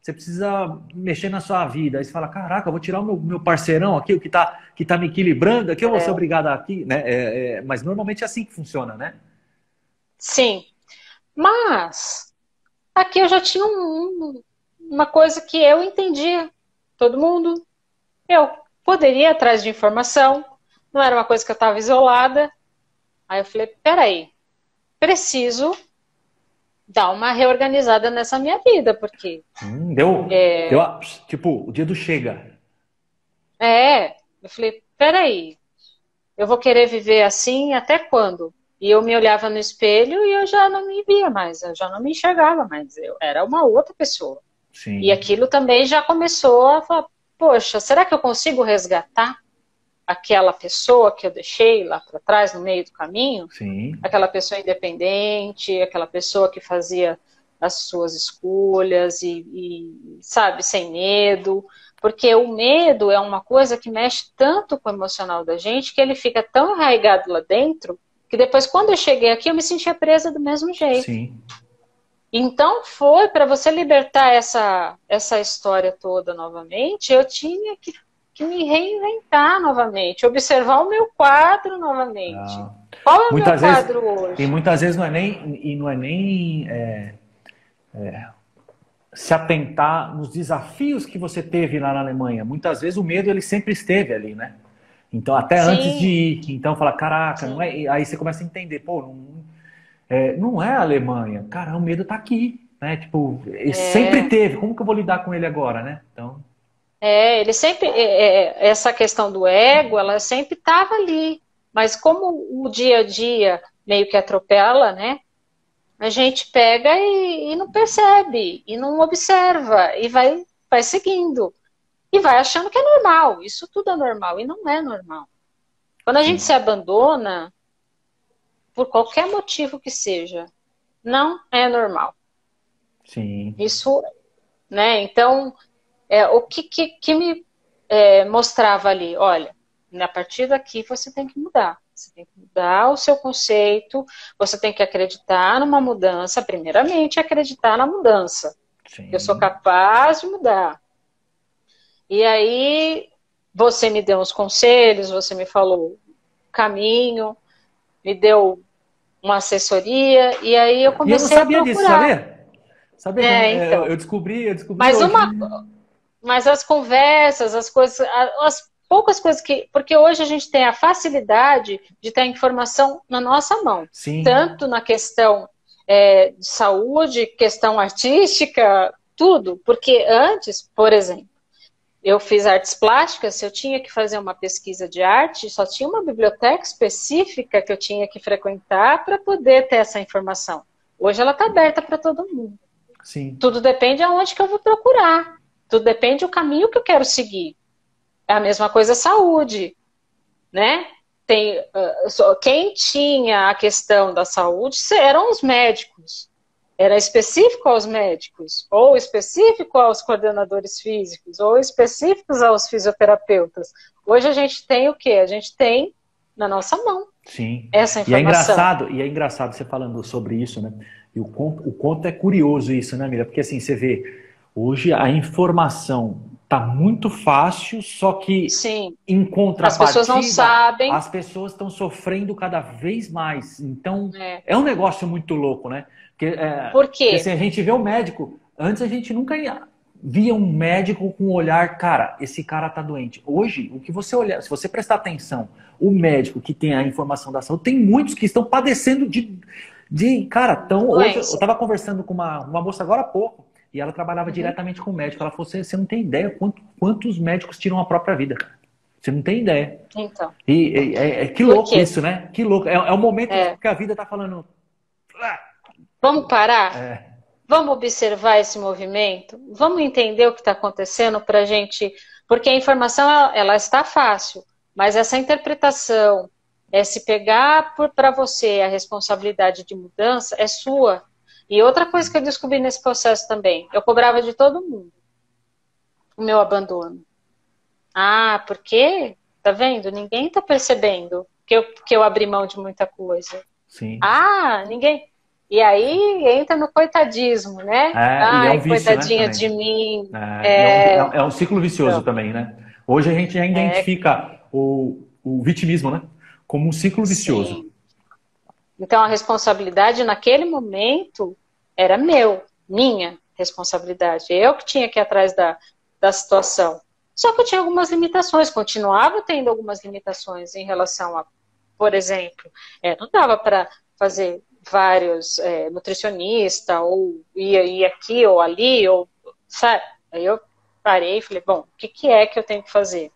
você precisa mexer na sua vida. Aí você fala, caraca, eu vou tirar o meu parceirão aqui, o que tá me equilibrando, aqui eu vou ser obrigado aqui, né? Mas normalmente é assim que funciona, né? Sim. Mas aqui eu já tinha uma coisa que eu entendia. Todo mundo. Eu poderia ir atrás de informação. Não era uma coisa que eu estava isolada. Aí eu falei, peraí, preciso dar uma reorganizada nessa minha vida, porque... Deu, tipo, o dia do chega. Eu falei, peraí, eu vou querer viver assim até quando? E eu me olhava no espelho e eu já não me via mais, eu já não me enxergava mais, eu era uma outra pessoa. Sim. E aquilo também já começou a falar, poxa, será que eu consigo resgatar aquela pessoa que eu deixei lá para trás, no meio do caminho? Sim. Aquela pessoa independente, aquela pessoa que fazia as suas escolhas e, sabe, sem medo. Porque o medo é uma coisa que mexe tanto com o emocional da gente que ele fica tão arraigado lá dentro que depois, quando eu cheguei aqui, eu me sentia presa do mesmo jeito. Sim. Então, foi para você libertar essa história toda novamente, eu tinha que me reinventar novamente, observar o meu quadro novamente. Qual é o meu quadro hoje? E muitas vezes não é nem se atentar nos desafios que você teve lá na Alemanha. Muitas vezes o medo ele sempre esteve ali, né? Então até Sim. antes de ir, então fala, caraca, não é. Aí você começa a entender, pô, não é a Alemanha, cara, o medo tá aqui, né? Tipo, ele sempre teve. Como que eu vou lidar com ele agora, né? Então. Ele sempre, essa questão do ego, ela sempre estava ali, mas como o dia a dia meio que atropela, né, a gente pega e não percebe, e não observa, e vai seguindo, e vai achando que é normal, isso tudo é normal, e não é normal. Quando a gente se abandona, por qualquer motivo que seja, não é normal. Sim. Isso, né, então... o que me mostrava ali? Olha, a partir daqui você tem que mudar. Você tem que mudar o seu conceito, você tem que acreditar numa mudança, primeiramente acreditar na mudança. Sim. Eu sou capaz de mudar. E aí, você me deu uns conselhos, você me falou o caminho, me deu uma assessoria, e aí eu comecei a procurar. Disso, sabia? Então. Eu descobri Mas hoje. Mas as conversas, as coisas, as poucas coisas que... Porque hoje a gente tem a facilidade de ter a informação na nossa mão. Sim. Tanto na questão de saúde, questão artística, tudo. Porque antes, por exemplo, eu fiz artes plásticas, se eu tinha que fazer uma pesquisa de arte, só tinha uma biblioteca específica que eu tinha que frequentar para poder ter essa informação. Hoje ela está aberta para todo mundo. Sim. Tudo depende aonde que eu vou procurar. Tudo depende do caminho que eu quero seguir. É a mesma coisa a saúde, né? Quem tinha a questão da saúde eram os médicos. Era específico aos médicos, ou específico aos coordenadores físicos, ou específicos aos fisioterapeutas. Hoje a gente tem o quê? A gente tem na nossa mão. Sim. Essa informação. E é engraçado você falando sobre isso, né? E o quanto é curioso isso, né, Mira? Porque assim, você vê... Hoje a informação está muito fácil, só que Sim. Em contrapartida, as pessoas não sabem. As pessoas estão sofrendo cada vez mais. Então, é um negócio muito louco, né? Por quê? Porque assim, a gente vê o médico, antes a gente nunca via um médico com um olhar, cara, esse cara tá doente. Hoje, o que você olhar, se você prestar atenção, o médico que tem a informação da saúde, tem muitos que estão padecendo cara, hoje eu estava conversando com uma moça agora há pouco, e ela trabalhava diretamente com o médico. Ela falou, você não tem ideia quantos médicos tiram a própria vida, cara. Você não tem ideia. Então. Que louco isso, né? Que louco. É o momento que a vida tá falando... Vamos parar? Vamos observar esse movimento? Vamos entender o que está acontecendo para a gente... Porque a informação, ela está fácil, mas essa interpretação, se pegar para você a responsabilidade de mudança, é sua. E outra coisa que eu descobri nesse processo também, eu cobrava de todo mundo o meu abandono. Por quê? Tá vendo? Ninguém tá percebendo que eu abri mão de muita coisa. Sim. Ninguém... E aí entra no coitadismo, né? É um vício, coitadinha né, de mim. É um ciclo vicioso também, né? Hoje a gente já identifica o vitimismo, né? Como um ciclo vicioso. Sim. Então a responsabilidade naquele momento era minha. responsabilidade. Eu que tinha que ir atrás da situação. Só que eu tinha algumas limitações, continuava tendo algumas limitações em relação a, por exemplo, não dava para fazer vários nutricionistas, ou ir aqui ou ali, ou, sabe? Aí eu parei e falei, bom, o que é que eu tenho que fazer?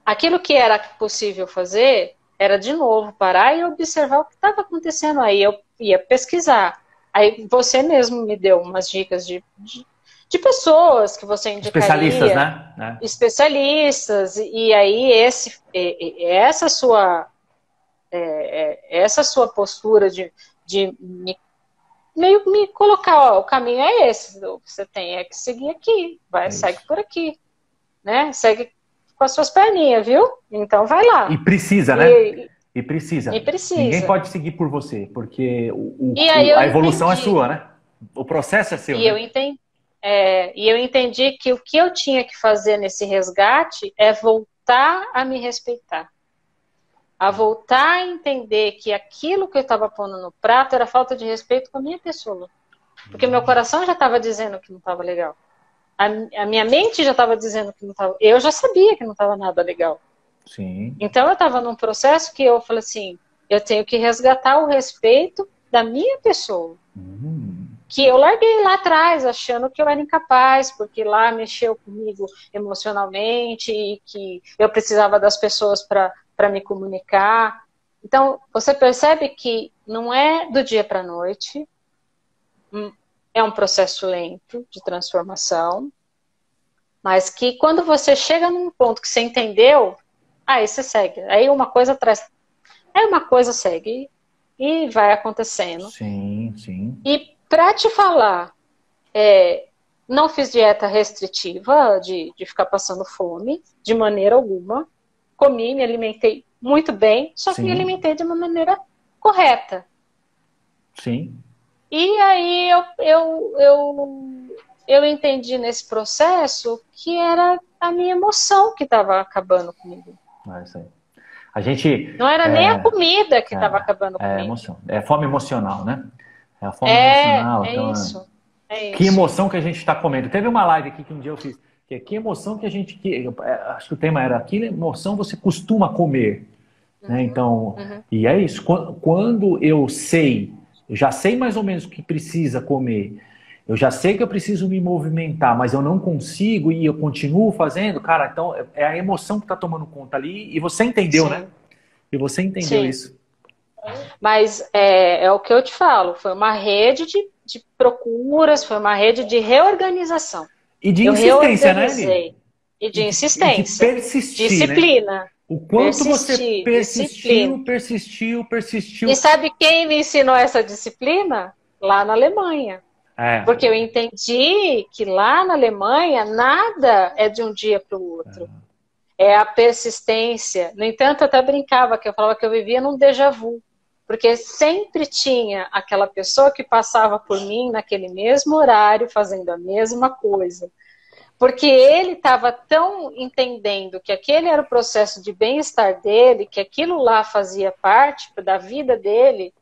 Aquilo que era possível fazer era, de novo, parar e observar o que estava acontecendo. Aí eu ia pesquisar. Aí você mesmo me deu umas dicas de pessoas que você indicaria. Especialistas, né? Especialistas. E aí essa sua postura de meio que me colocar, ó, o caminho é esse, você tem que seguir aqui, segue por aqui, né? Segue com as suas perninhas, viu? Então vai lá. E precisa, né? E precisa. Ninguém pode seguir por você, porque a evolução é sua, né? O processo é seu. E eu entendi que o que eu tinha que fazer nesse resgate é voltar a me respeitar. A voltar a entender que aquilo que eu estava pondo no prato era falta de respeito com a minha pessoa. Porque meu coração já estava dizendo que não estava legal. A minha mente já estava dizendo que não estava... Eu já sabia que não estava nada legal. Sim. Então eu estava num processo que eu falei assim, eu tenho que resgatar o respeito da minha pessoa. Que eu larguei lá atrás, achando que eu era incapaz, porque lá mexeu comigo emocionalmente e que eu precisava das pessoas para me comunicar. Então, você percebe que não é do dia para a noite, é um processo lento de transformação, mas que quando você chega num ponto que você entendeu, aí você segue. Aí uma coisa segue e vai acontecendo. Sim, sim. E para te falar, não fiz dieta restritiva de ficar passando fome, de maneira alguma. Comi, me alimentei muito bem, só que me alimentei de uma maneira correta. Sim. E aí eu entendi nesse processo que era a minha emoção que estava acabando comigo. Isso aí. A gente, não era nem a comida que estava acabando comigo. Emoção. É fome emocional, né? É a fome emocional. Então, isso. Que emoção que a gente está comendo. Teve uma live aqui que um dia eu fiz. Que emoção que a gente... acho que o tema era que emoção você costuma comer. Né? Então, e é isso. Quando eu já sei mais ou menos o que precisa comer, eu já sei que eu preciso me movimentar, mas eu não consigo e eu continuo fazendo, cara, então é a emoção que está tomando conta ali e você entendeu, né? E você entendeu isso. Mas é o que eu te falo, foi uma rede de procuras, foi uma rede de reorganização. E de insistência, né, Eli? E de insistência. E de persistir, disciplina. Né? O quanto você persistiu. E sabe quem me ensinou essa disciplina? Lá na Alemanha. Porque eu entendi que lá na Alemanha nada é de um dia para o outro. É a persistência. No entanto, eu até brincava que eu falava que eu vivia num déjà vu. Porque sempre tinha aquela pessoa que passava por mim naquele mesmo horário, fazendo a mesma coisa. Porque ele estava tão entendendo que aquele era o processo de bem-estar dele, que aquilo lá fazia parte da vida dele,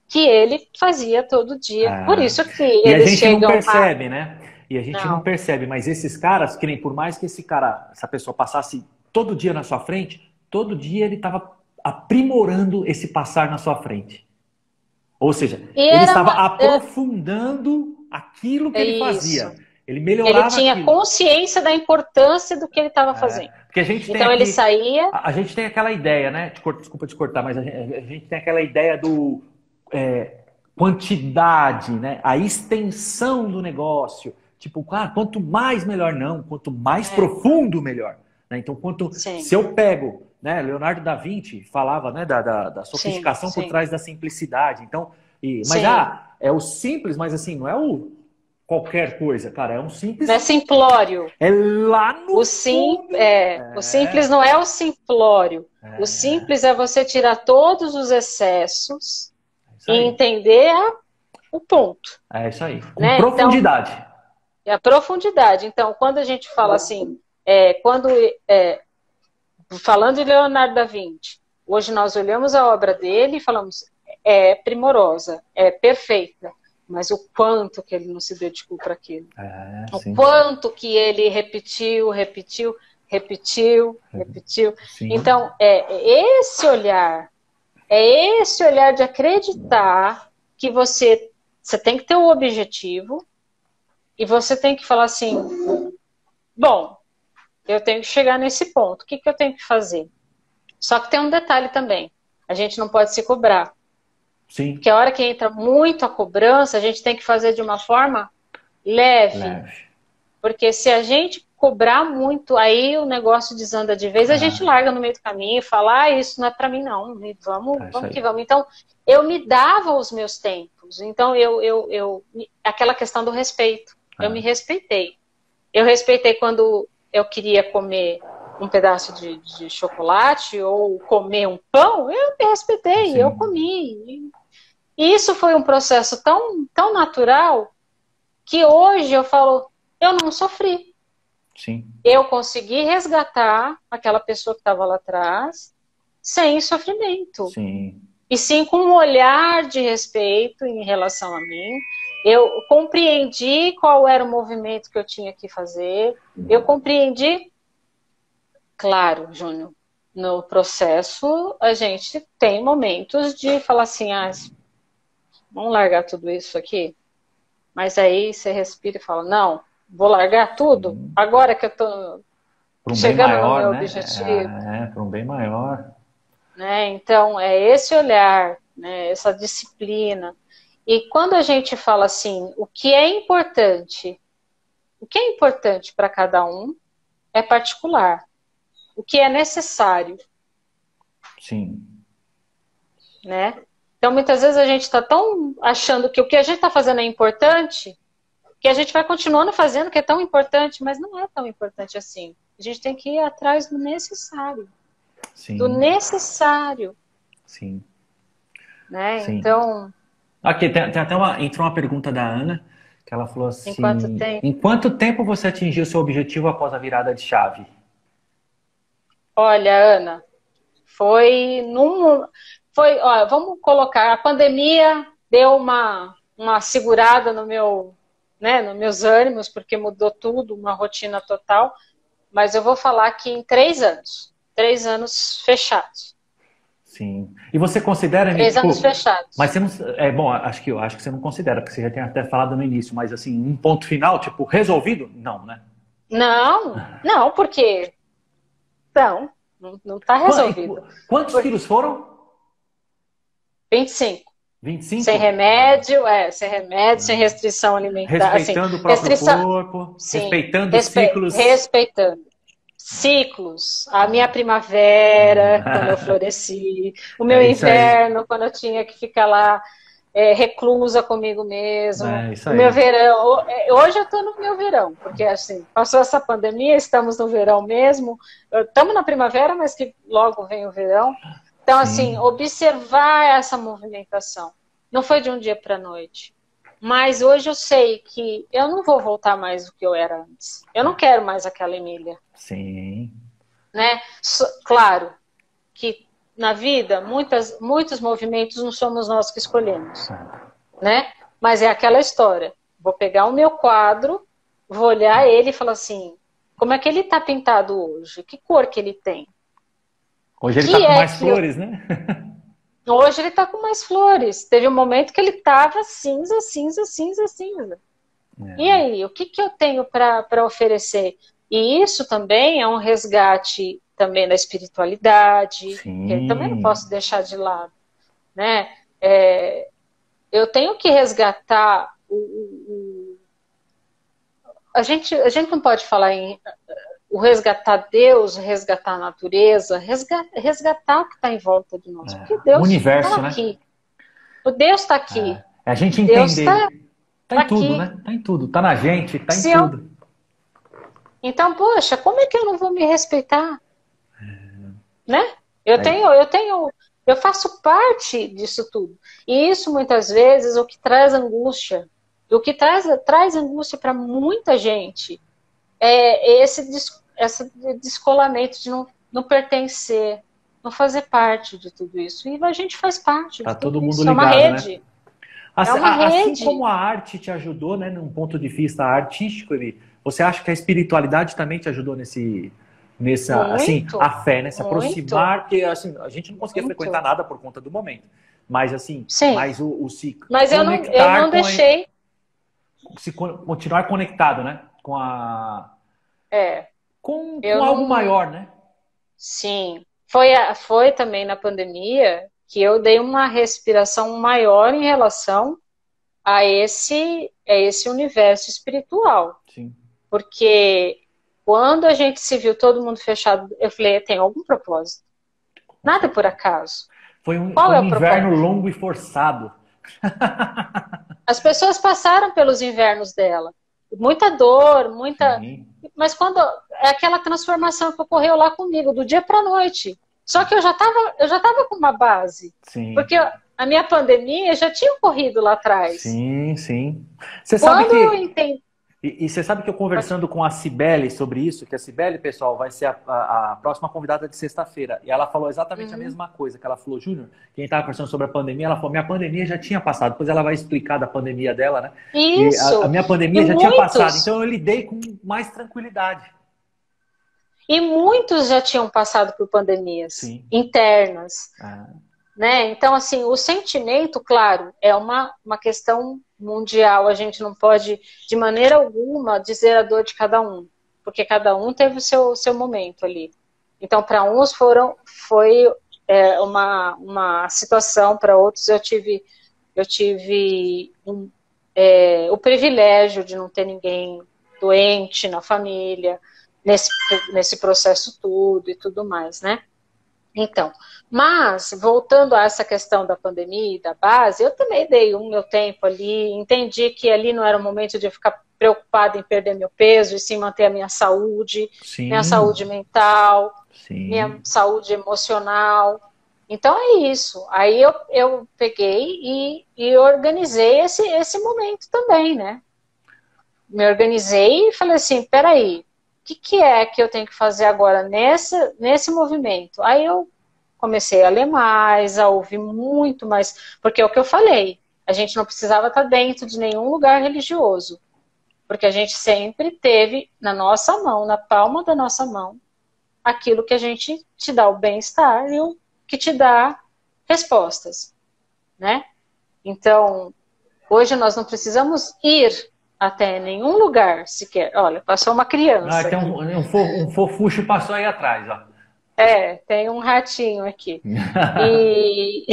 que ele fazia todo dia. Por isso que eles chegam não percebe, né? E a gente não percebe, mas esses caras, que nem por mais que essa pessoa passasse todo dia na sua frente, todo dia ele estava aprimorando esse passar na sua frente. Ou seja, ele estava aprofundando aquilo que ele fazia. Ele melhorava. Ele tinha consciência da importância do que ele estava fazendo. Porque a gente então ele saía. A gente tem aquela ideia, né? Desculpa te cortar, mas a gente tem aquela ideia do quantidade, né? A extensão do negócio. Tipo, quanto mais melhor, não. Quanto mais profundo, melhor. Né? Então, se eu pego, né? Leonardo da Vinci falava, né? Da sofisticação por trás da simplicidade. Então, mas é o simples, mas assim, não é o qualquer coisa, cara. É um simples. Não é simplório. É lá no o simples não é o simplório. O simples é você tirar todos os excessos e entender o ponto. É isso aí. Com profundidade. Então, a profundidade. Então, quando a gente fala assim, falando de Leonardo da Vinci, hoje nós olhamos a obra dele e falamos, é primorosa, é perfeita. mas o quanto que ele não se dedicou para aquilo. Sim. O quanto que ele repetiu. Sim. Então, é esse olhar de acreditar que você tem que ter um objetivo e você tem que falar assim, bom, eu tenho que chegar nesse ponto, o que eu tenho que fazer? Só que tem um detalhe também, a gente não pode se cobrar. Sim. Porque a hora que entra muito a cobrança, a gente tem que fazer de uma forma leve. Porque se a gente cobrar muito, aí o negócio desanda de vez, a gente larga no meio do caminho e fala, isso não é pra mim não, vamos que vamos. Então, eu me dava os meus tempos. Então, aquela questão do respeito. Eu me respeitei. Eu respeitei quando eu queria comer um pedaço de chocolate ou comer um pão, eu me respeitei, eu comi. E isso foi um processo tão natural que hoje eu falo, eu não sofri. Sim. Eu consegui resgatar aquela pessoa que estava lá atrás sem sofrimento. Sim. E sim com um olhar de respeito em relação a mim. Eu compreendi qual era o movimento que eu tinha que fazer. Eu compreendi. Claro, Júnior, no processo a gente tem momentos de falar assim, vamos largar tudo isso aqui? Mas aí você respira e fala, não, vou largar tudo? Agora que eu estou chegando no meu objetivo. Para um bem maior. Né? Então, é esse olhar, né, essa disciplina. E quando a gente fala assim, o que é importante para cada um é particular. O que é necessário. Sim. Né? Então, muitas vezes a gente está tão achando que o que a gente está fazendo é importante, que a gente vai continuando fazendo que é tão importante, mas não é tão importante assim. A gente tem que ir atrás do necessário. Sim. Do necessário. Sim. Né? Sim. Então... Aqui, tem até entrou uma pergunta da Ana, que ela falou assim, em quanto tempo você atingiu seu objetivo após a virada de chave? Olha, Ana, vamos colocar, a pandemia deu uma segurada no nos meus ânimos, porque mudou tudo, uma rotina total, mas eu vou falar que em 3 anos fechados. Sim. E você considera... 3 anos fechados. Mas você não... bom, acho que você não considera, porque você já tem até falado no início, mas assim, um ponto final, tipo, resolvido? Não, né? Não, porque... Não está resolvido. Quantos filhos foram? 25. 25? Sem remédio, sem restrição alimentar. Respeitando o próprio corpo, sim, respeitando os ciclos. Respeitando. Ciclos. A minha primavera, quando eu floresci. O meu inverno, quando eu tinha que ficar lá reclusa comigo mesmo. O meu verão. Hoje eu estou no meu verão, porque assim, passou essa pandemia, estamos no verão mesmo. Estamos na primavera, mas que logo vem o verão. Então, assim, observar essa movimentação. Não foi de um dia para a noite. Mas hoje eu sei que eu não vou voltar mais do que eu era antes. Eu não quero mais aquela Emília. Sim. Né? Claro que na vida, muitos movimentos não somos nós que escolhemos. Né? Mas é aquela história. Vou pegar o meu quadro, vou olhar ele e falar assim, como é que ele está pintado hoje? Que cor que ele tem? Hoje ele está com mais flores, né? Hoje ele está com mais flores. Teve um momento que ele estava cinza. E aí, o que eu tenho para oferecer? E isso também é um resgate também da espiritualidade, que eu também não posso deixar de lado. Né? Eu tenho que resgatar a gente não pode falar em o resgatar Deus, resgatar a natureza, resgatar o que está em volta de nós. Porque Deus está aqui. Né? O Deus está aqui. A gente entender. Deus está em tudo, aqui. Né? Está em tudo. Está na gente, está em tudo. Então, poxa, como é que eu não vou me respeitar? Né? Eu faço parte disso tudo. E isso, muitas vezes, o que traz angústia. O que traz angústia para muita gente é esse descolamento de não pertencer, não fazer parte de tudo isso. E a gente faz parte de tudo todo mundo isso. ligado, é uma rede. Né? É uma Assim rede. como a arte te ajudou, né, num ponto de vista artístico, você acha que a espiritualidade também te ajudou assim, Muito, a fé, né, se muito, aproximar, porque assim, a gente não conseguia frequentar muito. nada por conta do momento, mas assim, Sim, mas o se mas eu conectar não deixei. continuar conectado, né, É, com eu algo não. maior, né? Sim, foi também na pandemia que eu dei uma respiração maior em relação a esse universo espiritual. Sim. Porque quando a gente se viu todo mundo fechado, eu falei, tem algum propósito. Com Nada por certeza. acaso. Foi Qual é um o inverno propósito? longo e forçado. As pessoas passaram pelos invernos dela. Muita dor, muita. Sim, Mas quando é aquela transformação que ocorreu lá comigo, do dia para a noite. Só que eu já tava com uma base. sim, Porque a minha pandemia já tinha ocorrido lá atrás. sim, sim. Você sabe Quando eu que entendi. e você sabe que eu Pode conversando com a Cibele sobre isso, que a Cibele, pessoal, vai ser a próxima convidada de sexta-feira. E ela falou exatamente a Uhum. mesma coisa, que ela falou, Júnior, quem estava conversando sobre a pandemia, ela falou, minha pandemia já tinha passado. Depois ela vai explicar da pandemia dela, né? E a Isso. minha E pandemia já tinha passado. muitos, Então eu lidei com mais tranquilidade. e muitos já tinham passado por pandemias Sim. internas. Ah, Né? Então, assim, o sentimento, claro, é uma questão mundial. A gente não pode, de maneira alguma, dizer a dor de cada um, porque cada um teve o seu momento ali. Então, para uns foi uma situação, para outros eu tive o privilégio de não ter ninguém doente na família, nesse processo tudo e tudo mais, né? Então, mas, voltando a essa questão da pandemia e da base, eu também dei o meu tempo ali, entendi que ali não era o momento de eu ficar preocupada em perder meu peso, e sim manter a minha sim, saúde mental, minha sim. saúde emocional. Então é isso. Aí eu peguei e organizei esse momento também, né? Me organizei e falei assim, peraí, que é que eu tenho que fazer agora nesse movimento? Aí eu comecei a ler mais, a ouvir muito mais, porque é o que eu falei, a gente não precisava estar dentro de nenhum lugar religioso, porque a gente sempre teve na nossa mão, na palma da nossa mão, aquilo que a gente te dá o bem-estar e o que te dá respostas, né? Então, hoje nós não precisamos ir até nenhum lugar sequer. Olha, passou uma Ah, criança tem aqui. um fofucho passou aí atrás, ó. É, tem um ratinho aqui. E,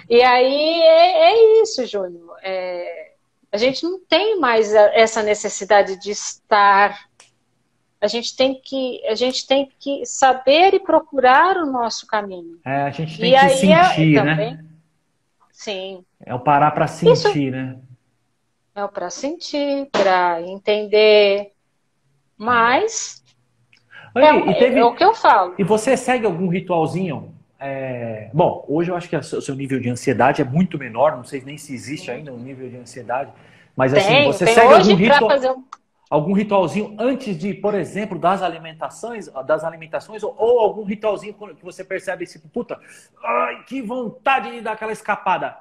e aí é isso, Júnior. A gente não tem mais essa necessidade de estar. A gente tem que saber e procurar o nosso caminho. É, a gente tem E que aí sentir, também, né? sim. É o parar para Isso sentir, né? é para sentir, para entender, mas E é o teve. que eu falo. E você segue algum ritualzinho? Bom, hoje eu acho que o seu nível de ansiedade é muito menor, não sei nem se existe ainda um nível de ansiedade, mas assim, Tenho, você tenho segue hoje para fazer um. algum ritualzinho antes de, por exemplo, das alimentações, ou algum ritualzinho que você percebe tipo, puta, ai, que vontade de dar aquela escapada.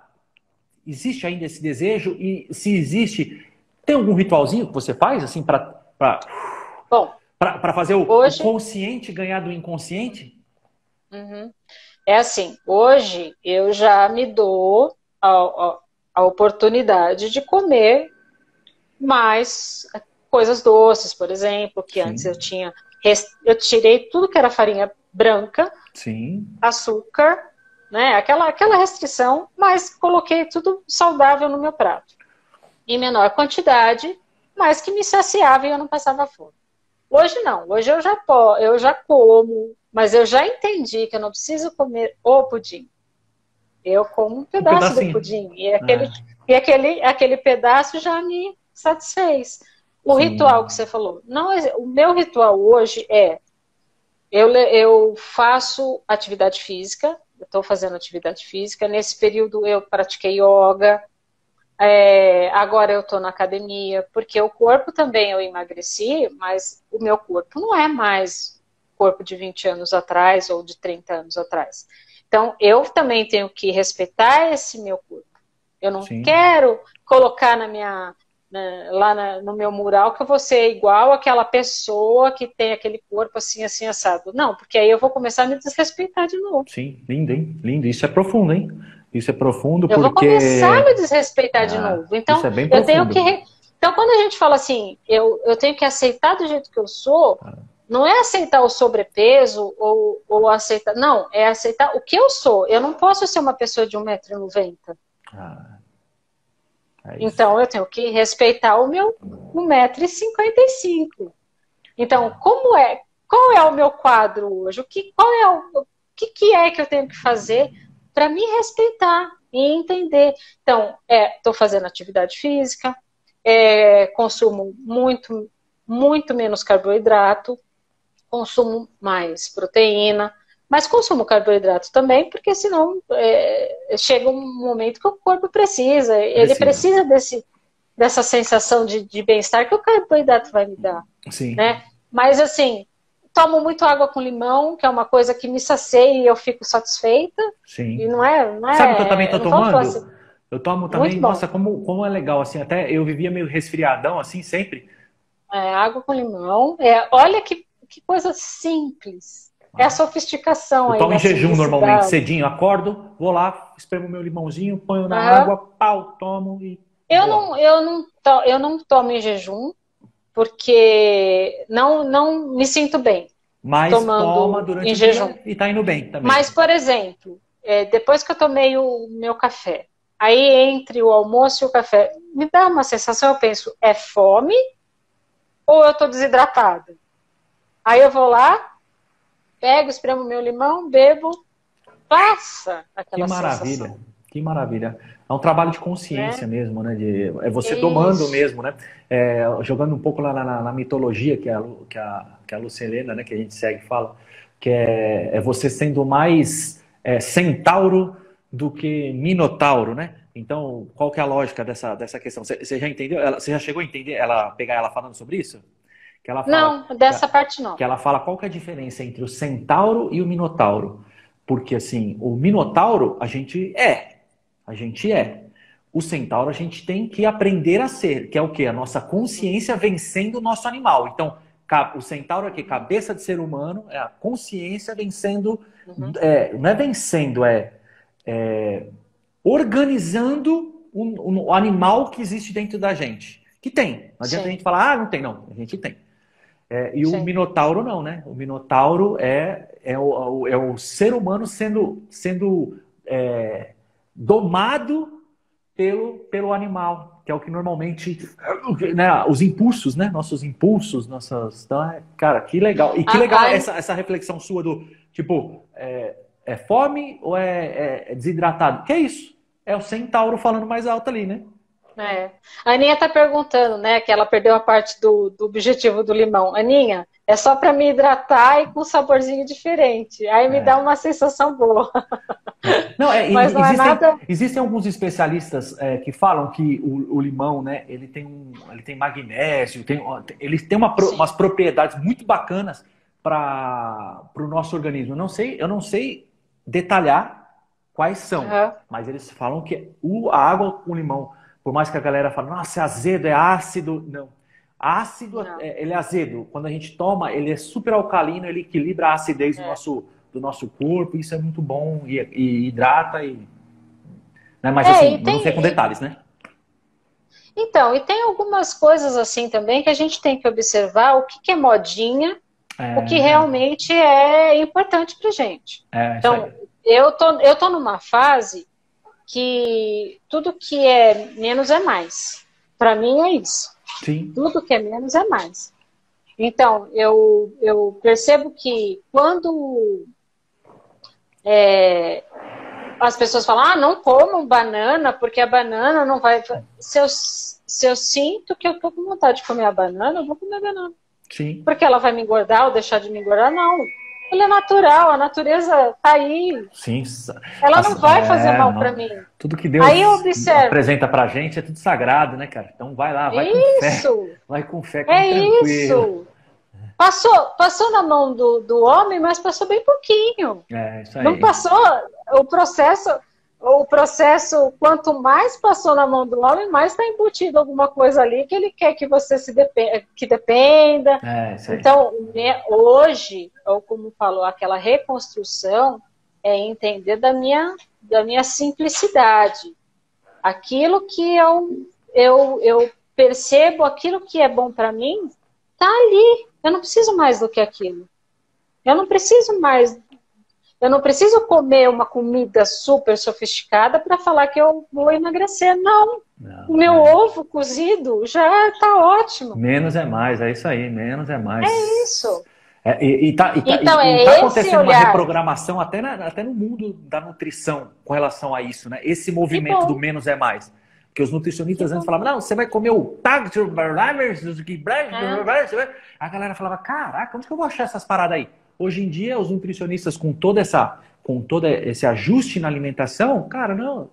Existe ainda esse desejo? E se existe, tem algum ritualzinho que você faz assim Bom, para fazer o hoje. consciente ganhar do inconsciente? Uhum. É assim, hoje eu já me dou a oportunidade de comer mais coisas doces, por exemplo, que antes eu Sim, tinha. Eu tirei tudo que era farinha branca, sim. açúcar, né? Aquela restrição, mas coloquei tudo saudável no meu prato. Em menor quantidade, mas que me saciava e eu não passava fome. Hoje não, hoje eu já como, mas eu já entendi que eu não preciso comer o pudim. Eu como um Um pedaço do pedacinho. pudim É, aquele pedaço já me satisfez. O ritual que sim. você falou, não, o meu ritual hoje é eu faço atividade física, eu estou fazendo atividade física. Nesse período eu pratiquei yoga. Agora eu estou na academia, porque o corpo também eu emagreci, mas o meu corpo não é mais o corpo de 20 anos atrás ou de 30 anos atrás. Então, eu também tenho que respeitar esse meu corpo. Eu não Sim. quero colocar no meu mural que eu vou ser igual àquela pessoa que tem aquele corpo assim, assim, assado. Não, porque aí eu vou começar a me desrespeitar de novo. Sim, lindo, hein? Lindo. Isso é profundo, hein? Isso é profundo Eu vou começar a porque... me desrespeitar de Ah, novo. isso Então, é bem eu tenho profundo. que. Então, quando a gente fala assim, eu tenho que aceitar do jeito que eu sou, não é aceitar o sobrepeso ou aceitar. Não, é aceitar o que eu sou. Eu não posso ser uma pessoa de 1,90 m. Ah, é isso. Então, eu tenho que respeitar o meu 1,55 m. Então, qual é o meu quadro hoje? O que é que eu tenho que fazer para me respeitar e entender? Então, estou fazendo atividade física, consumo muito menos carboidrato, consumo mais proteína, mas consumo carboidrato também, porque senão chega um momento que o corpo precisa. Ele precisa dessa sensação de bem-estar que o carboidrato vai me dar. Sim. Né? Mas assim, tomo muito água com limão, que é uma coisa que me sacia e eu fico satisfeita. Sim. E não é. Sabe o que eu também tô tomando? Assim, Eu tomo também, muito bom. nossa, como é legal, assim, até eu vivia meio resfriadão, assim, sempre. Água com limão. Olha que coisa simples. É a sofisticação eu aí. Eu tomo em jejum normalmente, simplicidade. cedinho, acordo, vou lá, espremo meu limãozinho, ponho na água, pau, tomo e... Eu não tomo em jejum, porque não me sinto bem. Mas tomando toma durante em o jejum. dia e tá indo bem também. Mas, por exemplo, depois que eu tomei o meu café, aí entre o almoço e o café, me dá uma sensação, eu penso, é fome ou eu tô desidratada? Aí eu vou lá, pego, espremo meu limão, bebo, passa aquela sensação. Que maravilha. É um trabalho de consciência mesmo, né? É você Isso. domando mesmo, né? Jogando um pouco lá na mitologia que a Lucelena, né, que a gente segue, fala, que é você sendo mais centauro do que minotauro, né? Então, qual que é a lógica dessa questão? Você já entendeu? Você já chegou a entender pegar ela falando sobre isso? Que ela fala, não, dessa parte não. Que ela fala qual que é a diferença entre o centauro e o minotauro. Porque, assim, o minotauro a gente é. O centauro a gente tem que aprender a ser, que é o quê? A nossa consciência vencendo o nosso animal. Então, o centauro aqui, cabeça de ser humano, é a consciência vencendo, não é vencendo, organizando o animal que existe dentro da gente. Que tem. Não adianta a gente falar, não tem, não. A gente tem. E o minotauro não, né? O minotauro é o ser humano sendo domado pelo animal, que é o que normalmente, né, os impulsos, né, nossos impulsos, então, cara, que legal. E que legal essa reflexão sua do, tipo, é fome ou é desidratado? Que é isso? É o centauro falando mais alto ali, né? A Aninha tá perguntando, né, que ela perdeu a parte do objetivo do limão. Aninha, é só para me hidratar e com um saborzinho diferente. Aí me dá uma sensação boa. Não, mas não existem, é nada... existem alguns especialistas que falam que o limão, né, ele tem magnésio, ele tem umas propriedades muito bacanas para o nosso organismo. Eu não sei detalhar quais são, mas eles falam que a água com limão, por mais que a galera fale, nossa, é azedo, é ácido. Não. Ácido, ele é azedo. Quando a gente toma, ele é super alcalino, ele equilibra a acidez do nosso corpo. Isso é muito bom e hidrata. Né? Mas assim, não sei com detalhes, né? Então, e tem algumas coisas assim também que a gente tem que observar o que é modinha, o que realmente é importante pra gente. Então, eu tô numa fase que tudo que é menos é mais. Para mim é isso. Sim. Tudo que é menos é mais. Então, eu percebo que quando as pessoas falam, não comam banana, porque a banana não vai... Se eu sinto que eu tô com vontade de comer a banana, eu vou comer a banana. Sim. Porque ela vai me engordar ou deixar de me engordar? Não. Ela é natural, a natureza tá aí. Sim. Ela não vai fazer mal para mim. Tudo que Deus apresenta pra gente é tudo sagrado, né, cara? Então vai lá, vai com fé. Vai com fé, com tranquilo. Isso. Passou na mão do homem, mas passou bem pouquinho. Isso aí. Não passou o processo. o processo, quanto mais passou na mão do homem, mais está embutido alguma coisa ali que ele quer que você que dependa. Isso aí. Então, hoje, ou como falou, aquela reconstrução é entender da minha simplicidade. Aquilo que eu percebo, aquilo que é bom para mim, tá ali. Eu não preciso mais do que aquilo. Eu não preciso comer uma comida super sofisticada para falar que eu vou emagrecer. Não. O meu ovo cozido já está ótimo. Menos é mais, é isso aí. Menos é mais. É isso. Tá acontecendo uma reprogramação até no mundo da nutrição com relação a isso, né? Esse movimento do menos é mais. Porque os nutricionistas antes falavam, não, você vai comer o tag, a galera falava, caraca, onde que eu vou achar essas paradas aí? Hoje em dia, os nutricionistas com todo esse ajuste na alimentação, cara, não,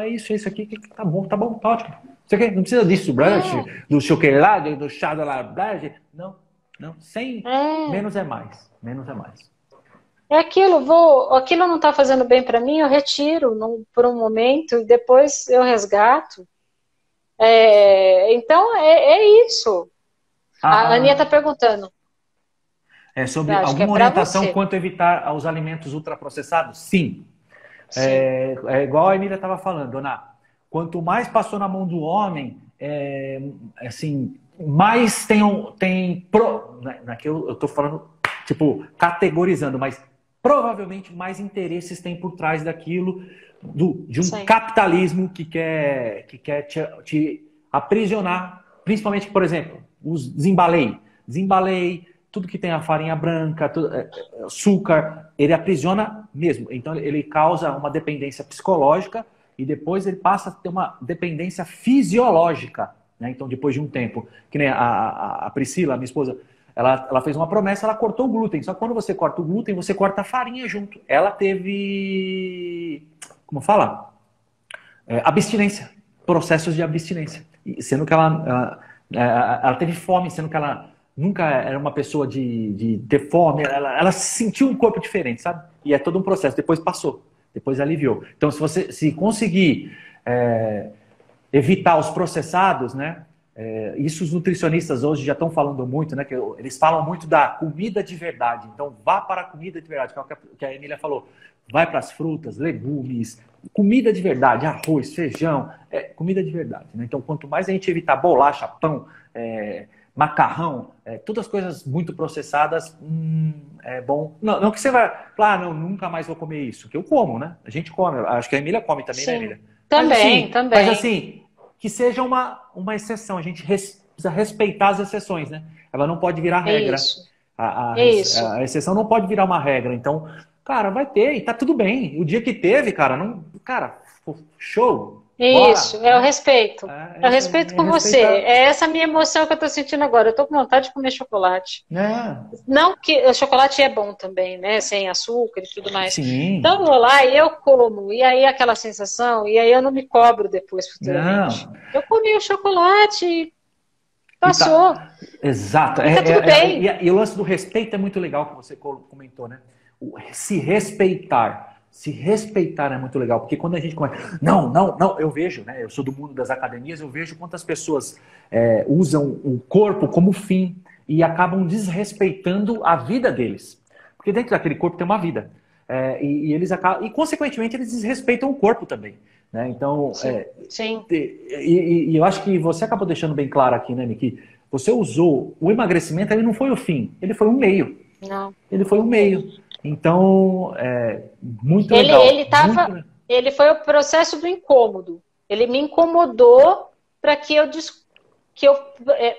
é isso aqui que tá bom, tá ótimo. Você não precisa disso, do chocolate, do chá da labragem. Não, menos é mais. Menos é mais. É aquilo não está fazendo bem para mim, eu retiro por um momento e depois eu resgato. Então, é isso. A Aninha está perguntando. Sobre alguma orientação quanto a evitar os alimentos ultraprocessados? Sim. É igual a Emília estava falando, Dona. Quanto mais passou na mão do homem, assim, mais aqui eu estou falando, tipo, categorizando, mas provavelmente mais interesses tem por trás daquilo, de um capitalismo que quer te aprisionar, principalmente, por exemplo, os desembalei, tudo que tem a farinha branca, açúcar, ele aprisiona mesmo. Então ele causa uma dependência psicológica e depois ele passa a ter uma dependência fisiológica, né? Então depois de um tempo, que nem a Priscila, minha esposa, ela fez uma promessa, ela cortou o glúten. Só que quando você corta o glúten, você corta a farinha junto. Ela teve, como fala? Abstinência, processos de abstinência. Sendo que ela teve fome, sendo que ela nunca era uma pessoa de ter fome, ela sentiu um corpo diferente, sabe? E é todo um processo. Depois passou, depois aliviou. Então, se você conseguir evitar os processados, né? Isso os nutricionistas hoje já estão falando muito, né? Que eles falam muito da comida de verdade. Então, vá para a comida de verdade, que é o que a Emília falou. Vai para as frutas, legumes, comida de verdade, arroz, feijão, comida de verdade, né? Então, quanto mais a gente evitar bolacha, pão, macarrão, todas as coisas muito processadas, é bom. Não que você vai falar, não, nunca mais vou comer isso, que eu como, né? A gente come, acho que a Emília come também, sim, né, Emília? Também. Mas assim, que seja uma exceção, a gente precisa respeitar as exceções, né? Ela não pode virar regra. Isso. A exceção não pode virar uma regra, então, cara, vai ter, e tá tudo bem. O dia que teve, cara, show. Isso, bora. É o respeito. É o respeito com você. É essa minha emoção que eu tô sentindo agora. Eu tô com vontade de comer chocolate. Não que o chocolate é bom também, né? Sem açúcar e tudo mais. Sim. Então eu vou lá e eu como. E aí aquela sensação, e aí eu não me cobro depois futuramente. Eu comi o chocolate e passou. Exato. E tá tudo bem. E o lance do respeito é muito legal que você comentou, né? Se respeitar. Se respeitar é muito legal, porque quando a gente começa... Não, eu vejo, né? Eu sou do mundo das academias, eu vejo quantas pessoas usam o corpo como fim e acabam desrespeitando a vida deles. Porque dentro daquele corpo tem uma vida. E eles acabam... E, consequentemente, eles desrespeitam o corpo também. Né? Então, sim. E eu acho que você acabou deixando bem claro aqui, né, Niki? Você usou... O emagrecimento, ele não foi o fim, ele foi um meio. Não. Ele foi um meio. Então, muito legal. Ele foi o processo do incômodo. Ele me incomodou para que eu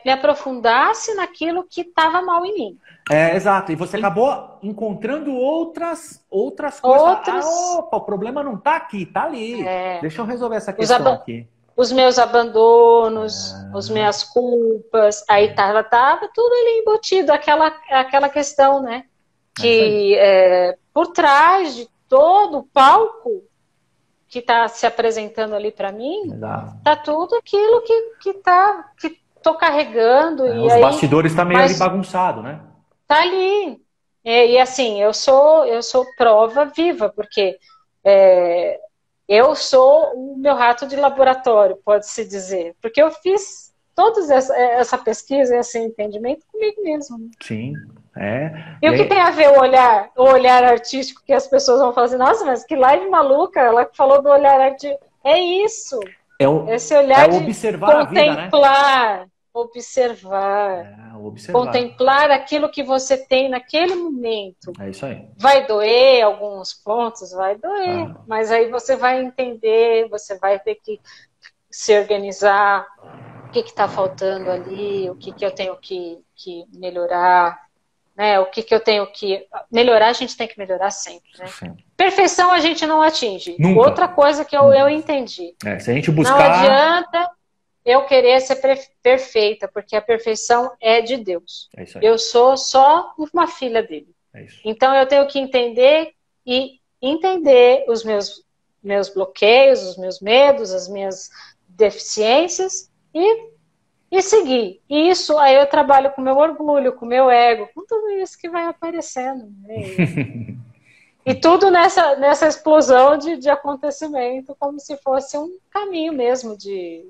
me aprofundasse naquilo que estava mal em mim. Exato. E você acabou encontrando outras coisas. Opa, o problema não está aqui, está ali. Deixa eu resolver essa questão aqui. Os meus abandonos, as minhas culpas, aí tava tudo ali embutido, aquela questão, né? Que por trás de todo o palco que está se apresentando ali para mim, tá tudo aquilo que tô carregando. Os bastidores tá meio ali bagunçado, né? Tá ali. E assim, eu sou prova viva, porque Eu sou o meu rato de laboratório, pode-se dizer, porque eu fiz toda essa pesquisa e esse entendimento comigo mesmo. Sim, E o que tem a ver o olhar artístico que as pessoas vão falar assim, nossa, mas que live maluca, ela falou do olhar artístico. É isso, esse olhar de observar contemplar, a vida, né? observar, contemplar aquilo que você tem naquele momento. É isso aí. Vai doer alguns pontos, vai doer, mas aí você vai entender, você vai ter que se organizar, o que está faltando ali, o que eu tenho que melhorar, né? O que eu tenho que melhorar, a gente tem que melhorar sempre, né? Perfeição a gente não atinge. Nunca. Outra coisa que eu entendi. Se a gente buscar... Não adianta eu querer ser perfeita, porque a perfeição é de Deus. É isso aí. Eu sou só uma filha dele. É isso. Então eu tenho que entender os meus bloqueios, os meus medos, as minhas deficiências e seguir. E isso aí eu trabalho com o meu orgulho, com o meu ego, com tudo isso que vai aparecendo. Né? E tudo nessa explosão de acontecimento, como se fosse um caminho mesmo de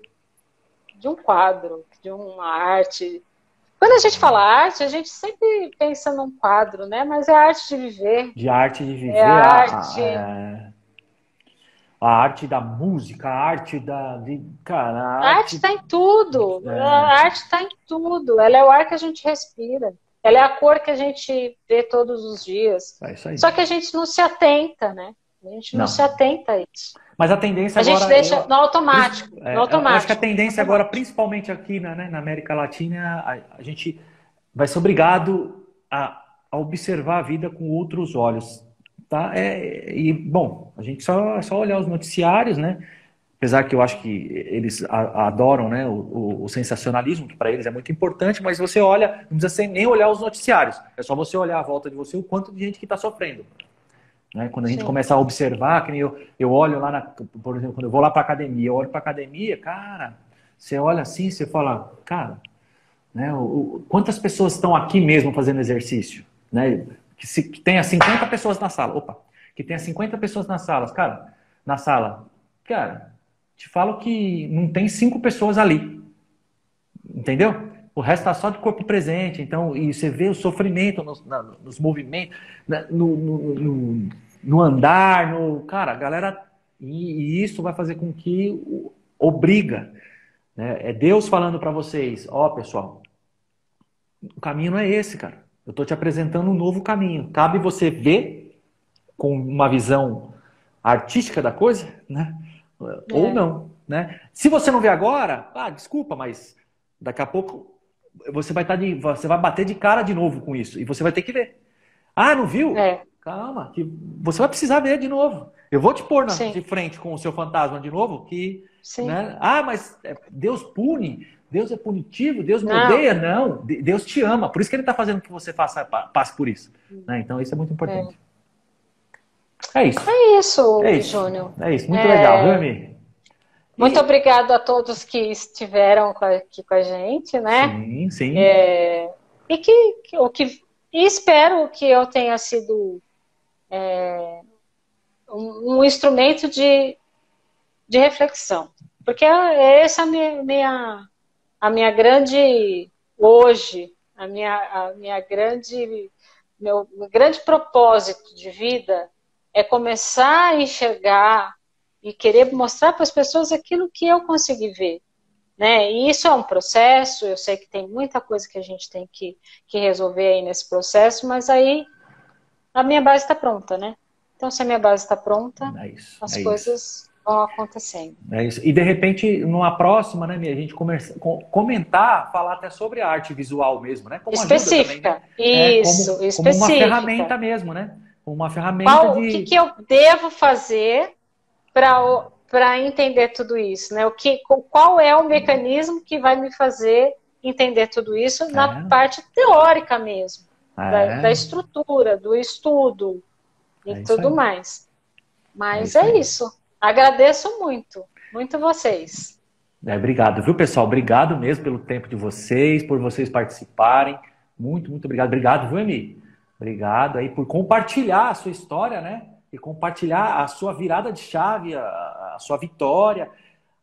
um quadro, de uma arte. Quando a gente fala arte, a gente sempre pensa num quadro, né? Mas é a arte de viver. De arte de viver. A arte da música, a arte da... Cara, a arte está em tudo. A arte está em tudo. Ela é o ar que a gente respira. Ela é a cor que a gente vê todos os dias. É isso aí. Só que a gente não se atenta, né? A gente não se atenta a isso. Mas a tendência agora... A gente deixa no automático. No automático. Eu acho que a tendência agora, principalmente aqui na América Latina, a gente vai ser obrigado a observar a vida com outros olhos. Tá? Bom, a gente só olhar os noticiários, né? Apesar que eu acho que eles adoram, né, o sensacionalismo, que para eles é muito importante, mas você olha, não precisa nem olhar os noticiários, é só você olhar à volta de você o quanto de gente que está sofrendo. Né? Quando a gente começa a observar, que nem eu olho lá, por exemplo, quando eu vou lá para academia, eu olho para academia, cara, você olha assim, você fala, cara, né, quantas pessoas estão aqui mesmo fazendo exercício? Né? Que tenha 50 pessoas na sala, que tenha 50 pessoas na sala, cara, te falo que não tem 5 pessoas ali, entendeu? O resto está só de corpo presente, então, e você vê o sofrimento nos movimentos, no andar, cara, a galera, e isso vai fazer com que obriga, né? É Deus falando para vocês, pessoal, o caminho não é esse, cara. Eu estou te apresentando um novo caminho. Cabe você ver com uma visão artística da coisa, né? Ou não, né? Se você não vê agora, desculpa, mas daqui a pouco você vai bater de cara de novo com isso e você vai ter que ver. Não viu? Calma, que você vai precisar ver de novo. Eu vou te pôr de frente com o seu fantasma de novo, né? Mas Deus pune, Deus é punitivo, Deus me odeia. Não, Deus te ama. Por isso que Ele está fazendo que você passe por isso. Né? Então isso é muito importante. É isso. Júnior. É isso. Muito legal, viu, Ami? Muito obrigado a todos que estiveram aqui com a gente, né? Sim, sim. E espero que eu tenha sido um instrumento de reflexão. Porque essa é a minha grande hoje, meu grande propósito de vida é começar a enxergar e querer mostrar para as pessoas aquilo que eu consegui ver, né? E isso é um processo, eu sei que tem muita coisa que a gente tem que resolver aí nesse processo, mas aí a minha base está pronta, né? Então, se a minha base está pronta, as coisas vão acontecendo. É isso. E, de repente, numa próxima, né, a gente comentar, falar até sobre a arte visual mesmo, né? Como específica. Ajuda também, né? Específica. Como uma ferramenta mesmo, né? Uma ferramenta O que eu devo fazer para entender tudo isso, né? Qual é o mecanismo que vai me fazer entender tudo isso na parte teórica mesmo, da estrutura, do estudo e tudo mais. Mas é isso. Agradeço muito vocês. Obrigado, viu, pessoal? Obrigado mesmo pelo tempo de vocês, por vocês participarem. Muito, muito obrigado. Obrigado, viu, Emi? Obrigado aí por compartilhar a sua história, né? E compartilhar a sua virada de chave, a sua vitória,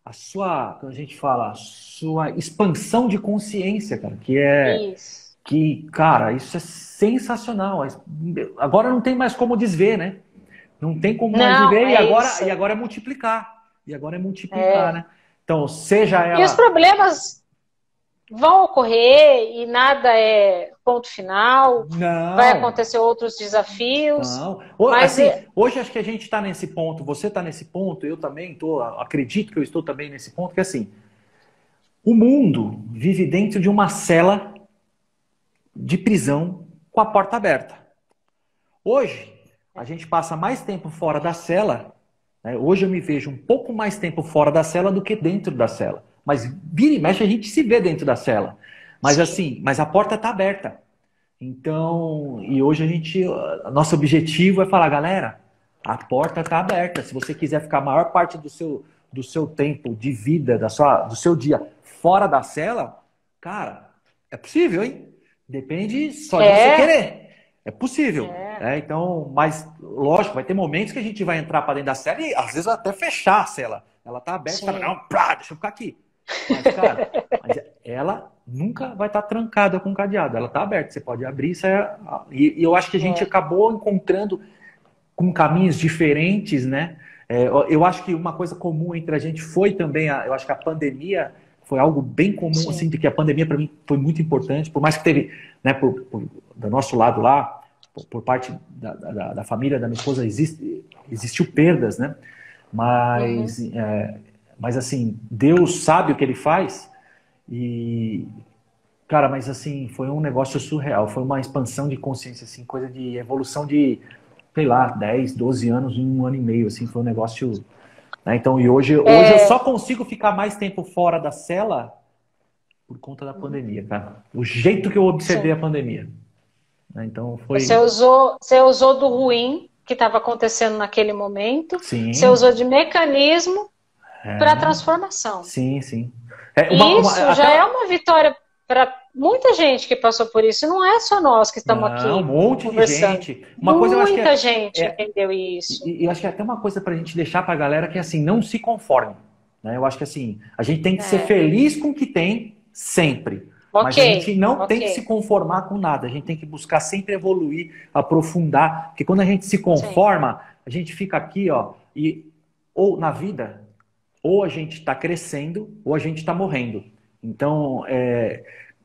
a sua, como a gente fala, a sua expansão de consciência, cara, Isso. que, cara, isso é sensacional. Agora não tem mais como desver, né? Não tem como mais Não, viver é e agora é multiplicar. E agora é multiplicar, né? Então, seja E os ela. problemas vão ocorrer e nada é ponto final. Vai Não, acontecer outros desafios. não. Mas Assim, hoje acho que a gente está nesse ponto, você está nesse ponto, eu também estou, acredito que eu estou também nesse ponto, que assim, o mundo vive dentro de uma cela de prisão com a porta aberta. Hoje, a gente passa mais tempo fora da cela, né? Hoje eu me vejo um pouco mais tempo fora da cela do que dentro da cela. Mas vira e mexe a gente se vê dentro da cela. Mas sim. assim, mas a porta está aberta. Então, e hoje nosso objetivo é falar, galera, a porta está aberta. Se você quiser ficar a maior parte do seu tempo de vida, do seu dia fora da cela, cara, é possível, hein? Depende só de você querer. É possível. Então, mas lógico, vai ter momentos que a gente vai entrar para dentro da cela e às vezes até fechar a cela. Ela tá aberta, não, deixa eu ficar aqui. Mas, cara, ela nunca vai estar trancada com cadeado. Ela tá aberta, você pode abrir. E eu acho que a gente acabou encontrando com caminhos diferentes, né? Eu acho que uma coisa comum entre a gente foi também, eu acho que a pandemia foi algo bem comum, assim, de que a pandemia para mim foi muito importante, por mais que teve, né, do nosso lado lá, por parte da família da minha esposa, existiu perdas, né? Mas assim, Deus sabe o que ele faz e, cara, mas assim, foi um negócio surreal, foi uma expansão de consciência, assim, coisa de evolução de, sei lá, 10, 12 anos em um ano e meio, assim, foi um negócio, né? Então, e hoje eu só consigo ficar mais tempo fora da cela por conta da pandemia, cara. O jeito que eu observei a pandemia. Né? Então, foi... Você usou do ruim que estava acontecendo naquele momento, Sim. Você usou de mecanismo para a transformação. Sim, sim. Isso já é uma vitória para muita gente que passou por isso. Não é só nós que estamos aqui. Um monte de gente. Muita gente entendeu isso. E eu acho que é até uma coisa para a gente deixar para a galera que assim, não se conforme. Né? Eu acho que assim, a gente tem que ser feliz com o que tem sempre. Mas a gente não tem que se conformar com nada. A gente tem que buscar sempre evoluir, aprofundar. Porque quando a gente se conforma, a gente fica aqui, ó, ou na vida, ou a gente está crescendo, ou a gente está morrendo. Então,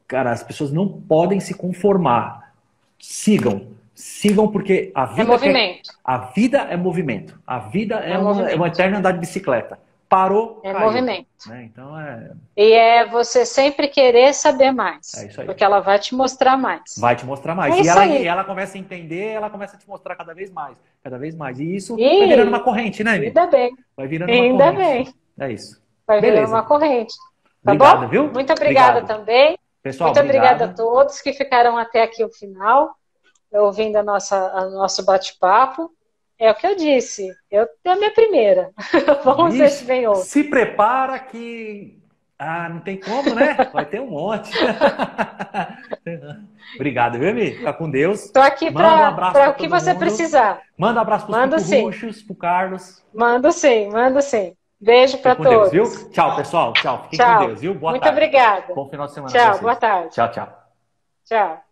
cara, as pessoas não podem se conformar. Sigam porque a vida é movimento. A vida é movimento. A vida é uma eterna andar de bicicleta. Parou, caiu. Movimento. Né? Então E é você sempre querer saber mais. É isso aí. Porque ela vai te mostrar mais. Vai te mostrar mais. E ela começa a entender, ela começa a te mostrar cada vez mais. Cada vez mais. E isso vai virando uma corrente, né, Amy? Ainda bem. Vai virando uma corrente. Ainda bem. É isso. Vai virando uma corrente. Tá obrigado, bom? Viu? Muito obrigada também. Pessoal, muito obrigada a todos que ficaram até aqui o final, ouvindo a nosso bate-papo. É o que eu disse. É a minha primeira. Vamos ver se vem outra. Se prepara que... não tem como, né? Vai ter um monte. Obrigado, viu, Mi? Fica com Deus. Estou aqui para o que você precisar. Manda um abraço para os Puruchos, para o Carlos. Mando sim. Beijo para todos. Deus, viu? Tchau, pessoal. Tchau. Fiquem com Deus, viu? Boa tarde. Muito obrigada. Bom final de semana. Tchau, boa tarde. Tchau. Tchau.